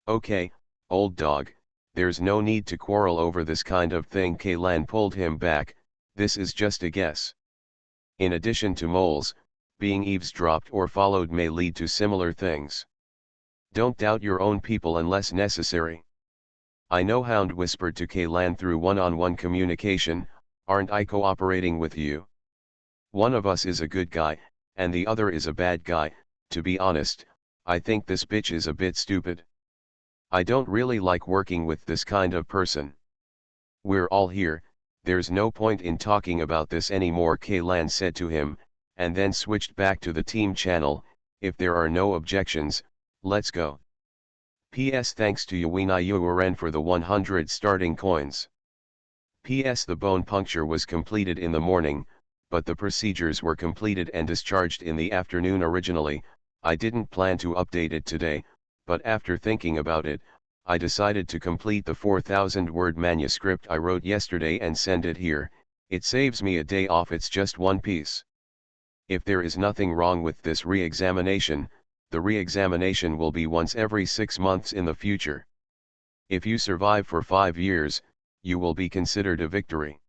Okay, old dog, there's no need to quarrel over this kind of thing. Kaylan pulled him back. This is just a guess. In addition to moles, being eavesdropped or followed may lead to similar things. Don't doubt your own people unless necessary. I know, Hound whispered to Kaylan through one-on-one communication. Aren't I cooperating with you? One of us is a good guy, and the other is a bad guy. To be honest, I think this bitch is a bit stupid. I don't really like working with this kind of person. We're all here, there's no point in talking about this anymore, Kaylan said to him, and then switched back to the team channel. If there are no objections, let's go. P.S. Thanks to Yawina Yuren for the 100 starting coins. P.S. The bone puncture was completed in the morning, but the procedures were completed and discharged in the afternoon originally. I didn't plan to update it today, but after thinking about it, I decided to complete the 4,000-word manuscript I wrote yesterday and send it here. It saves me a day off. It's just one piece. If there is nothing wrong with this re-examination, the re-examination will be once every 6 months in the future. If you survive for 5 years, you will be considered a victory.